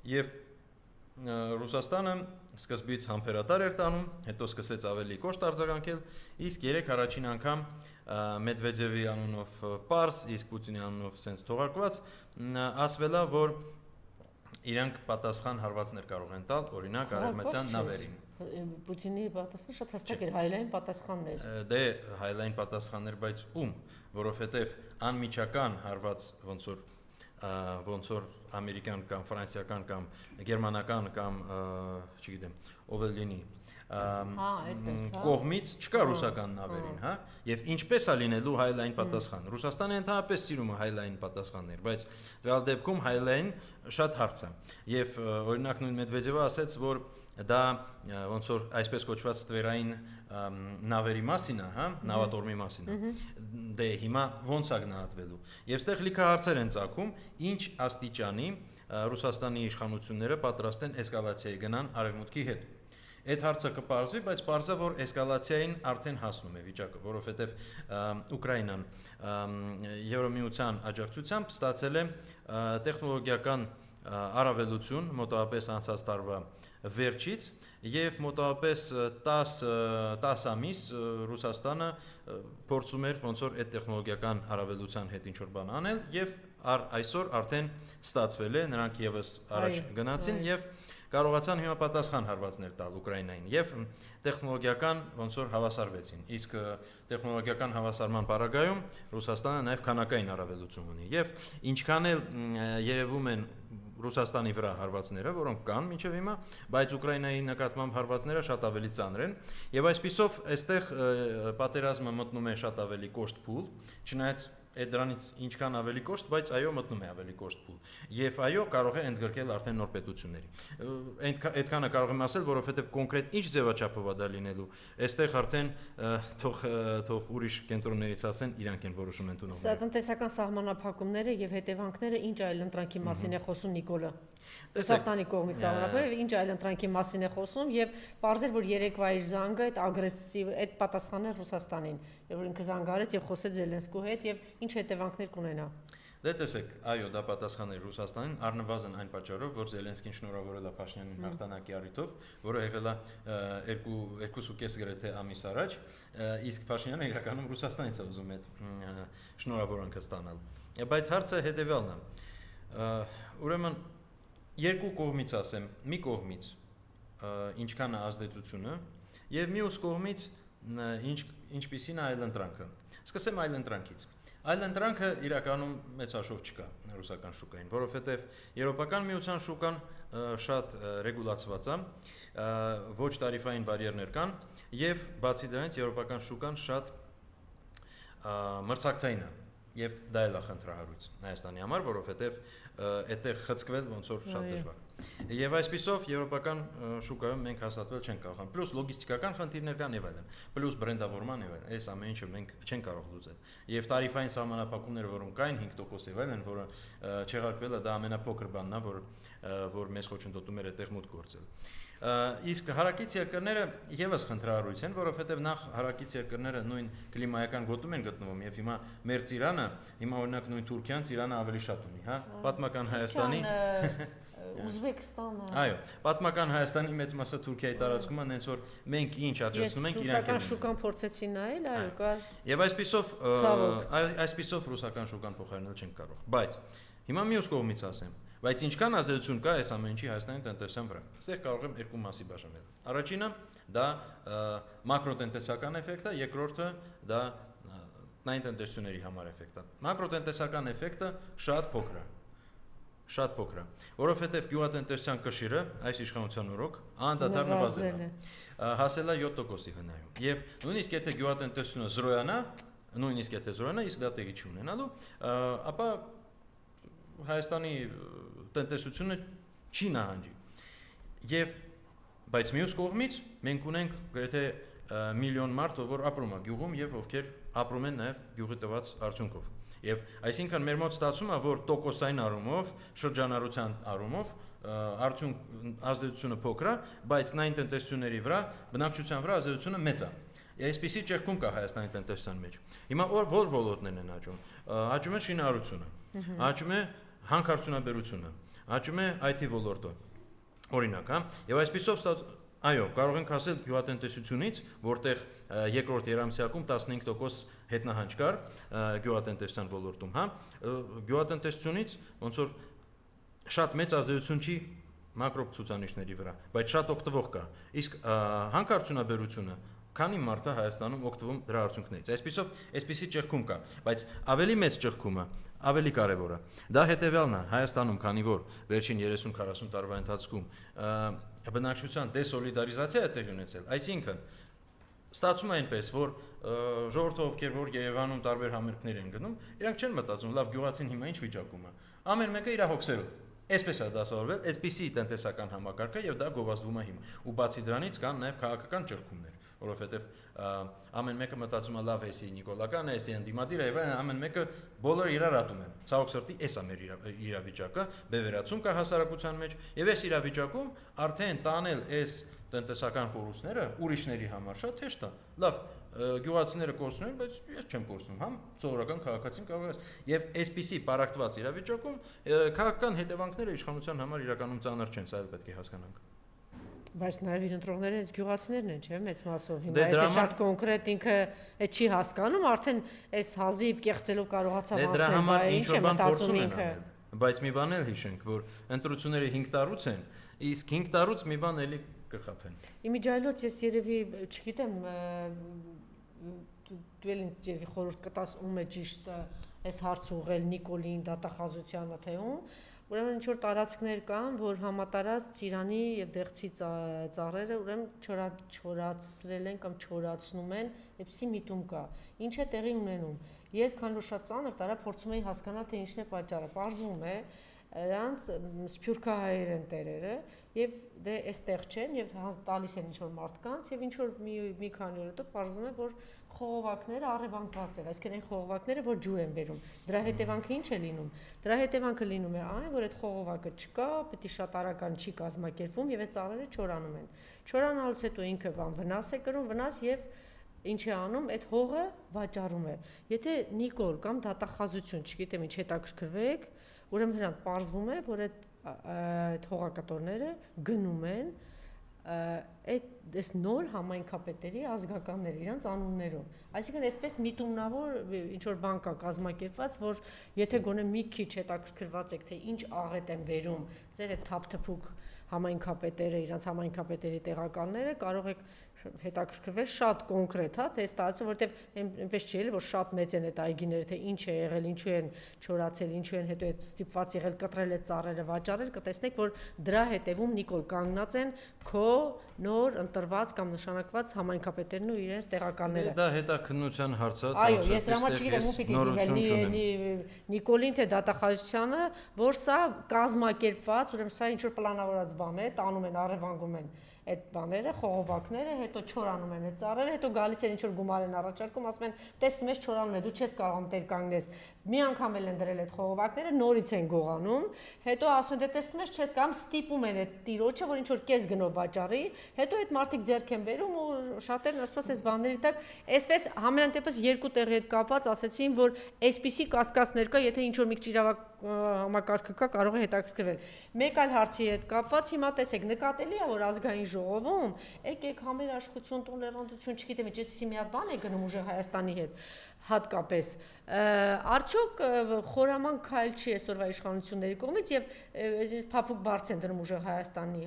B: Եվ Ռուսաստանը սկզբից համբերատար էր տանում, հետո սկսեց ավելի կոշտ արձագանքել, իսկ երեք առաջին անգամ Մեդվեդևի անունով պարզ, իսկ Պուտինի անունով սենց թողարկված ասվելա, որ իրանք պատասխան հարվածներ կարող են տալ, օրինակ արևմտյան նավերին։
A: Պուտինի պատասխանը շատ հստակ էր, հայլային պատասխաններ։
B: Դե հայլային պատասխաններ, բայց ում, որովհետև անմիջական հարված ոնց որ ամերիկյան կամ ֆրանսիական կամ գերմանական կամ չգիտեմ, ով էլ լինի կողմից չկա ռուսական նավերին, հա, եւ ինչպես է լինելու հայլային պատասխան։ Ռուսաստանը ընդհանրապես սիրում է հայլային պատասխաններ, բայց դրա դեպքում հայլային շատ հարց է։ Եվ օրինակ նույն Մեդվեդևը ասաց, որ դա ոնց որ այսպես կոչված ստվերային նավերի մասին է, հա, նավատորմի մասին է։ Դե հիմա ոնց է գնահատվելու։ Եվ ստեղ լիքը հարցեր են ծագում, ինչ աստիճանի Ռուսաստանի իշխանությունները պատրաստ են էսկալացիայի գնան արևմուտքի հետ։ Այդ հարցը կպարզվի, բայց պարզա, որ էսկալացիային արդեն հասնում է վիճակը, որովհետև Ուկրաինան Եվրամիության աջակցությամբ ստացել է տեխնոլոգիական առավելություն մոտավորապես անցած տարվա վերջից եւ մոտավորապես 10 ամիս Ռուսաստանը փորձում էր ոնց որ այդ տեխնոլոգիական առավելության հետ ինչ-որ բան անել եւ այսօր արդեն ստացվել է, նրանք եւս առաջ գնացին եւ կարողացան հիմա պատասխան հարվածներ տալ Ուկրաինային եւ տեխնոլոգիական ոնց որ հավասարվեցին։ Իսկ տեխնոլոգիական հավասարման պարագայում Ռուսաստանը նաեւ քանակային առավելություն ունի եւ ինչքան էլ երևում են Ռուսաստանի վրա հարվածները, որոնք կան մինչև հիմա, բայց Ուկրաինայի նկատմամբ հարվածները շատ ավելի ծանր են եւ այսպիսով այստեղ պատերազմը մտնում է շատ ավելի կոշտ փուլ, չնայած այդ դրանից ինչքան ավելի կոշտ, բայց այո մտնում է ավելի կոշտ փուլ։ Եվ այո կարող է ընդգրկել արդեն նոր պետությունների։ Այդքանը կարող եմ ասել, որովհետև կոնկրետ ինչ ձևաչափով է դա լինելու, այստեղ արդեն թող ուրիշ կենտրոններից ասեն, իրանք են որոշում են տունողները։
A: Սա տնտեսական սահմանափակումները եւ հետևանքները ինչ այլ ընտրանքի մասին է խոսում Նիկոլը։ Ռուսաստանի կողմից սահմանափակը ինչ այլ ընտրանքի մասին է խոսում եւ պարզել, որ երեկվա իր զանգը այդ ագրեսիվ այդ պատասխանը Ռուսաստանին, եւ որ ինքը զանգարեց եւ խոսեց Զելենսկու հետ եւ ինչ հետևանքներ կունենա։
B: Դե տեսեք, այո, դա պատասխան է Ռուսաստանին, առնվազն այն պատճառով, որ Զելենսկին շնորհավորել է Փաշինյանին հաղթանակի առիթով, որը եղել է 2.5 գրեթե ամիս առաջ, իսկ Փաշինյանը իրականում Ռուսաստանից է ուզում այդ շնորհավորանքը ստանալ։ Բայց հարցը հետեւյալն է։ Ուրեմն երկու կողմից ասեմ, մի կողմից ինչքան է ազդեցությունը եւ մյուս կողմից ինչպիսին է այլընտրանքը։ Սկսեմ այլընտրանքից։ Այլընտրանքը իրականում մեծ հաշվով չկա ռուսական շուկային, որովհետև Եվրոպական միության շուկան շատ ռեգուլացված է, ոչ տարիֆային բարիերներ կան եւ բացի դրանից Եվրոպական շուկան շատ մրցակցային է եւ դա էլ է խնդրահարույց Հայաստանի համար, որովհետեւ այդտեղ խցկվել ոնց որ շատ դժվար է։ Եվ այսպիսով եվրոպական շուկայում մենք հաստատվել չենք կարողանում։ Պլյուս լոգիստիկական խնդիրներ կան եւ այլն։ Պլյուս բրենդավորման եւ այլն։ Այս ամեն ինչը մենք չենք կարող լուծել։ Եվ տարիֆային սահմանափակումները, որոնք կային 5% եւ այլն, որը չեղարկվելը դա ամենափոքր բանն է, որ մեզ խոչընդոտում էր այդտեղ մուտք գործել։ Իսկ հարակից երկրները եւս խնդրահարույց են, որովհետեւ նախ հարակից երկրները նույն կլիմայական գոտում են գտնվում եւ հիմա մեր Ծիրանը, հիմա օրինակ նույն Թուրքիան Ծիրանը ավելի շատ ունի, հա, պատմական Հայաստանի
A: Ուզբեկստանը։
B: Այո, պատմական Հայաստանի մեծ մասը Թուրքիայի տարածքում են, հենց որ մենք ինչ աճեցնում ենք, իրանք
A: ռուսական շուկան փորձեցին նայել, այո, կար։
B: Եվ այսպիսով ռուսական շուկան փոխարինել չենք կարող։ Բայց հիմա մյուս կողմից ասեմ, բայց ինչքան ազդեցություն կա այս ամեն ինչի Հայաստանի տնտեսության վրա։ Այստեղ կարող եմ երկու մասի բաժանել։ Առաջինը դա մակրոտնտեսական էֆեկտ է, երկրորդը դա տնային տնտեսությունների համար էֆեկտ է։ Մակրոտնտեսական էֆեկտը շատ փոքր է։ Շատ փոքր է, որովհետև գյուղատնտեսության կշիռը այս իշխանության օրոք անդադար նվազել է։ Հասել է 7%-ի հնայում։ Եվ նույնիսկ եթե գյուղատնտեսությունը զրոյանա, իսկ դա տեղի չի ունենալու, ապա Հայաստանի տնտեսությունը չի նահանջի։ Բայց մյուս կողմից մենք ունենք գրեթե միլիոն մարդ, որ ապրում է գյուղում եւ ովքեր ապրում են նաեւ գյուղի տված արդյունքով։ Եվ այսինքն մեր մոտ ստացվում է, որ տոկոսային առումով, շրջանառության առումով ազդեցությունը փոքր է, բայց նային տնտեսությունների վրա, բնակչության վրա ազդեցությունը մեծ է։ Այսպիսի ճեղքում կա Հայաստանի տնտեսության մեջ։ Հիմա որ ոլորտներն են աճում։ Աճում է շինարարությունը, աճում է հանքարդյունաբերությունը, աճում է IT ոլորտը։ Օրինակ, հա, եւ այսպիսով այո, կարող ենք ասել գյուղատնտեսությունից, որտեղ երկրորդ երամսյակում 15% հետնահանջ կար գյուղատնտեսության ոլորտում, հա, գյուղատնտեսությունից ոնց որ շատ մեծ ազդեցություն չի մակրո ցուցանիշների վրա, բայց շատ օգտվող կա։ Իսկ հանքարդյունաբերությունը քանի մարդ է Հայաստանում օգտվում դրա արդյունքներից։ Այսպիսի ճեղքում կա, բայց ավելի մեծ ճեղքումը ավելի կարևոր է։ Դա հետևյալն է, Հայաստանում, քանի որ վերջին 30-40 տարվա ընթացքում բնակչության դեսոլիդարիզացիա է տեղի ունեցել, այսինքն ստացվում է այնպես, որ ժողովուրդը, ովքեր որ Երևանում տարբեր համերգներ են գնում, իրանք չեն մտածում, լավ գյուղացին հիմա ինչ վիճակում է։ Ամեն մեկը իր հոգսերով։ Այսպես է դասավորվել, այդպիսի տնտեսական համակարգ է եւ դա գովազդվում է հիմա։ Ու բացի դրանից կան նաեւ քաղաքական ճեղքումներ, որովհետեւ ամեն մեկը մտածում է լավ էսի նիկոլական, էսի ընդդիմադիր է, ամեն մեկը բոլորը իրարատում են։ Ցավոք սրտի, էս է մեր իրավիճակը, բևերացում կա հասարակության մեջ եւ այս իրավիճակում արդեն տանել այս տնտեսական կորուստները ուրիշների համար շատ հեշտ է։ Լավ, գյուղացիները կորցնում են, բայց ես չեմ կորցնում, համ սովորական քաղաքացին կարող է։ Եվ այսպիսի պարակտված իրավիճակում քաղաքական հետևանքները իշխանության համար իրականում ծանր չեն, սա էլ պետք է հասկանանք։
A: Բայց նաև իր ընտրողները այս գյուղացիներն են, չէ՞, մեծ մասով։ Հիմա եթե շատ կոնկրետ ինքը այդ չի հասկանում, արդեն այս հազիվ կեղծելով կարողացավ
B: հասնել, ինչ է մտածում ինքը։ Բայց մի բան էլ հիշենք, որ ընտրությունները 5 տարուց են, իսկ 5 տարուց մի բան էլի կխափեն։
A: Իմիջայլոց ես երևի, չգիտեմ, դու էլ ինձ երևի խորհուրդ կտաս ում է ճիշտ այս հարցը ուղղել Նիկոլին, Դատախազությանը, թե ում։ Ուրեմն ինչ որ տարածքներ կան, որ համատարած Ծիրանի եւ Դեղցի ծառերը ուրեմն չորացրել են կամ չորացնում են, այդպիսի միտում կա։ Ինչ է տեղի ունենում։ Ես քան որ շատ ծանր տարա փորձում էի հասկանալ, թե ինչն է պատճառը։ Պարզվում է, նրանց սփյուռքահայեր են տերերը եւ դե այստեղ չեն եւ տալիս են ինչ որ մարդկանց եւ ինչ որ մի քանի օր հետո պարզվում է, որ խողովակները առևանգված են, այսինքն այն խողովակները, որ ջուր են բերում։ Դրա հետևանքը ինչ է լինում։ Դրա հետևանքը լինում է այն, որ այդ խողովակը չկա, պետք է շատ արական չի կազմակերպվում եւ այդ ծառերը չորանում են։ Չորանալուց հետո ինքը վնաս է կրում, վնաս եւ ինչ է անում, այդ հողը վաճառում է։ Եթե Նիկոլ կամ Դատախազություն, չգիտեմ ինչ հետաքրքրվեք, ուրեմն հրանց պարզվում է, որ այդ հողակատորները գնում են այս նոր համայնքապետերի ազգականները իրանց անուններով։ Այսինքն այսպես միտումնավոր ինչ որ բան կա կազմակերպված, որ եթե գոնե մի քիչ հետաքրքրված եք, թե ինչ աղետ են բերում ձեր այդ թափթփուկ համայնքապետերը, իրանց համայնքապետերի տեղականները, կարող եք հետաքրքրվել շատ կոնկրետ, հա, թե ստացվում, որովհետև այնպես չի էլի, որ շատ մեծ են այդ այգիները, թե ինչ է եղել, ինչու են չորացել, ինչու են հետո այդ ստիպված եղել կտրել այդ ծառերը վաճառել, կտեսնեք, որ դրա հետևում Նիկոլ կանգնած են քո նոր ընտրված կամ նշանակված համայնքապետերն ու իրենց տեղականները։
B: Դա հետաքննության հարց է,
A: այո, ես դրա համար չգիտեմ ում պիտի դիմել Նիկոլին թե Դատախազությանը, որ սա կազմակերպված, ուրեմն սա ինչ որ պլանավորած բան է, տանում են, առևանգում են այդ բաները, խողովակները, հետո չորանում են այդ ծառերը, հետո գալիս են ինչ որ գումար են առաջարկում, ասում են, տեսնում ես չորանում է, դու չես կարող տեր կանգնես։ Մի անգամ էլ են դրել այդ խողովակները, նորից են գողանում, հետո ասում են, դե տեսնում ես չես կամ ստիպում են այդ տիրոջը, որ ինչ որ կես գնով վաճառի, հետո այդ մարդիկ ձեռք են բերում ու շատերն ասում այս բաների տակ, այսպես համենայն դեպս երկու տեղի հետ կապված ասեցին, որ այսպիսի կասկածներ կա, եթե ինչ որ մի քիչ իրավական համակարգը կա, կարող է հետաքրքրվել։ Մեկ այլ հարցի հետ կապված հիմա տեսեք, նկատելի է, որ ազգային ժողովում եկեք համերաշխություն, տոլերանտություն, չգիտեմ, ինչպեսի մի հատ բան է գնում ուժեղ Հայաստանի հետ հատկապես։ Արդյոք խորաման քայլ չի այսօրվա իշխանությունների կողմից եւ փափուկ բարձ են դնում ուժեղ Հայաստանի,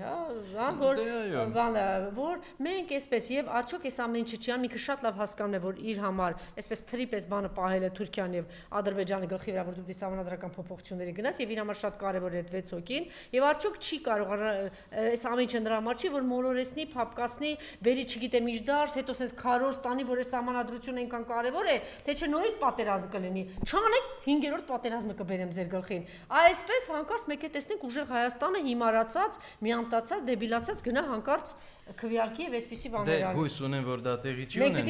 A: որ մենք այսպես եւ արդյոք այս ամեն ինչը չի, ինքը շատ լավ հասկանում է, որ իր համար այսպես թրիպես բանը պահել է Թուրքիան եւ Ադրբեջանի գլխի վրա, որ դու դիտես համանդրական փոփոխությունների գնաս եւ իր համար շատ կարեւոր է այդ 6 հոգին եւ արդյոք չի կարող այս ամեն ինչը նրա համար չի, որ մոլորեսնի, փապկացնի, բերի չգիտեմ ինչ դարս, հետո sense քարոզ տանի, որ այս համանadrությունը այնքան կարեւոր է, թե չէ նորից պատերազմ կլինի։ Չանեք 5-րդ պատերազմը կբերեմ ձեր գլխին։ Այսպես հանկարծ մեկ է տեսնենք ուժեղ Հայաստանը հիմարացած, միամտացած, դեբիլացած գնա հանկարծ քվեարկի եւ այսպիսի բաներ անի։
B: Դե հույս ունեմ, որ դա տեղի չի ունենա,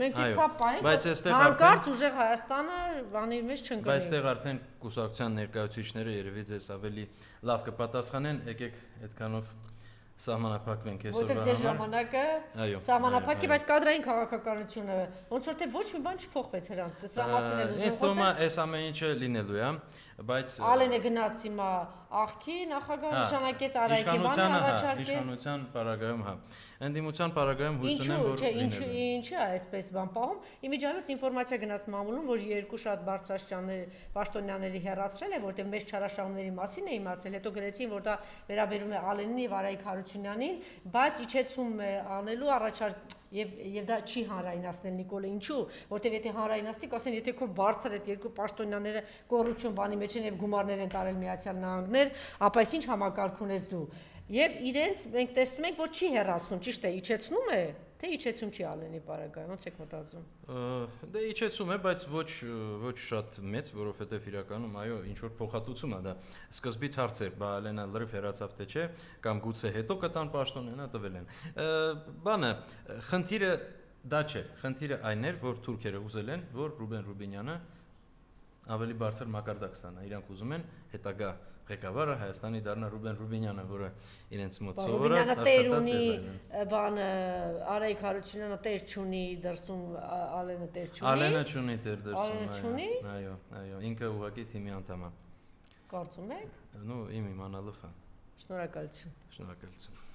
A: մենք դիստապ պահենք, հանկարծ ուժեղ Հայաստանը բանի մեջ չընկնի։
B: Բայց այստեղ արդեն կուսակցության ներկայացուցիչները երևի ձեզ ավելի լավ կպատասխանեն, եկեք այդքանով սահմանափակվենք այսօրվա համար։
A: Որտեղ ձեր ժամանակը սահմանափակ է, բայց կադրային քաղաքականությունը ոնց որ թե ոչ մի բան չփոխվեց հրանց։ Սրա մասին էլ ուզում եմ խոսել։
B: Այս ամեն ինչը լինելու է, բայց
A: Ալենը գնաց հիմա աղքի նախագահ նշանակեց Արայքի բանը առաջարկել։
B: Իշխանության պարագայում, հա։ Ընդդիմության պարագայում հույս ունեմ, որ
A: ինչի է այսպես բան պահում։ Իմիջիայլոց ինֆորմացիա գնաց մամուլում, որ երկու շատ բարձրաստիճան պաշտոնյաների հեռացրել է, որտեղ մեծ չարաշահումների մասին է իմացել, հետո գրեցին, որ դա վերաբերում է Ալենին եւ Արայք Հարությունյանին, բայց իջեցում է անելու առաջարկ եւ դա չի հանրայնացնել Նիկոլը, ինչու, որտեվ եթե հանրայնացնի, կասեն, եթե քո բարձր այդ երկու պաշտոնյաները կոռուպցիոն բանի մեջ են եւ գումարներ են տարել Միացյալ Նահանգներ, ապա այս ինչ համակարգ ունես դու։ Եվ իրենց մենք տեսնում ենք, որ չի հեռացնում, ճիշտ է, իջեցնում է, թե իջեցում չի Ալենի պարագայում, ոնց եք մտածում։
B: Դե իջեցում է, բայց ոչ շատ մեծ, որովհետեւ իրականում այո, ինչ որ փոխհատուցում է դա։ Սկզբից հարց էր, բա Ալենը լրիվ հեռացավ թե չէ, կամ գուցե հետո կտան պաշտոնենա տվել են։ Բանը, խնդիրը դա չէ, խնդիրը այն էր, որ թուրքերը ուզել են, որ Ռուբեն Ռուբինյանը ավելի բարձր մակարդակ ստանա, իրանք ուզում են հետագա ղեկավարը Հայաստանի դառնա Ռուբեն Ռուբինյանը, որը իրենց մոտ սովորած աշխատած է։
A: Բանը Արայք Հարությունյանը տեր չունի դրսում, Ալենը տեր չունի։
B: Ալենը չունի տեր դրսում։
A: Ալենը չունի։
B: Այո, ինքը ուղղակի թիմի անդամ է։
A: Կարծում եք։
B: Իմ իմանալով է։
A: Շնորհակալություն։
B: Շնորհակալություն։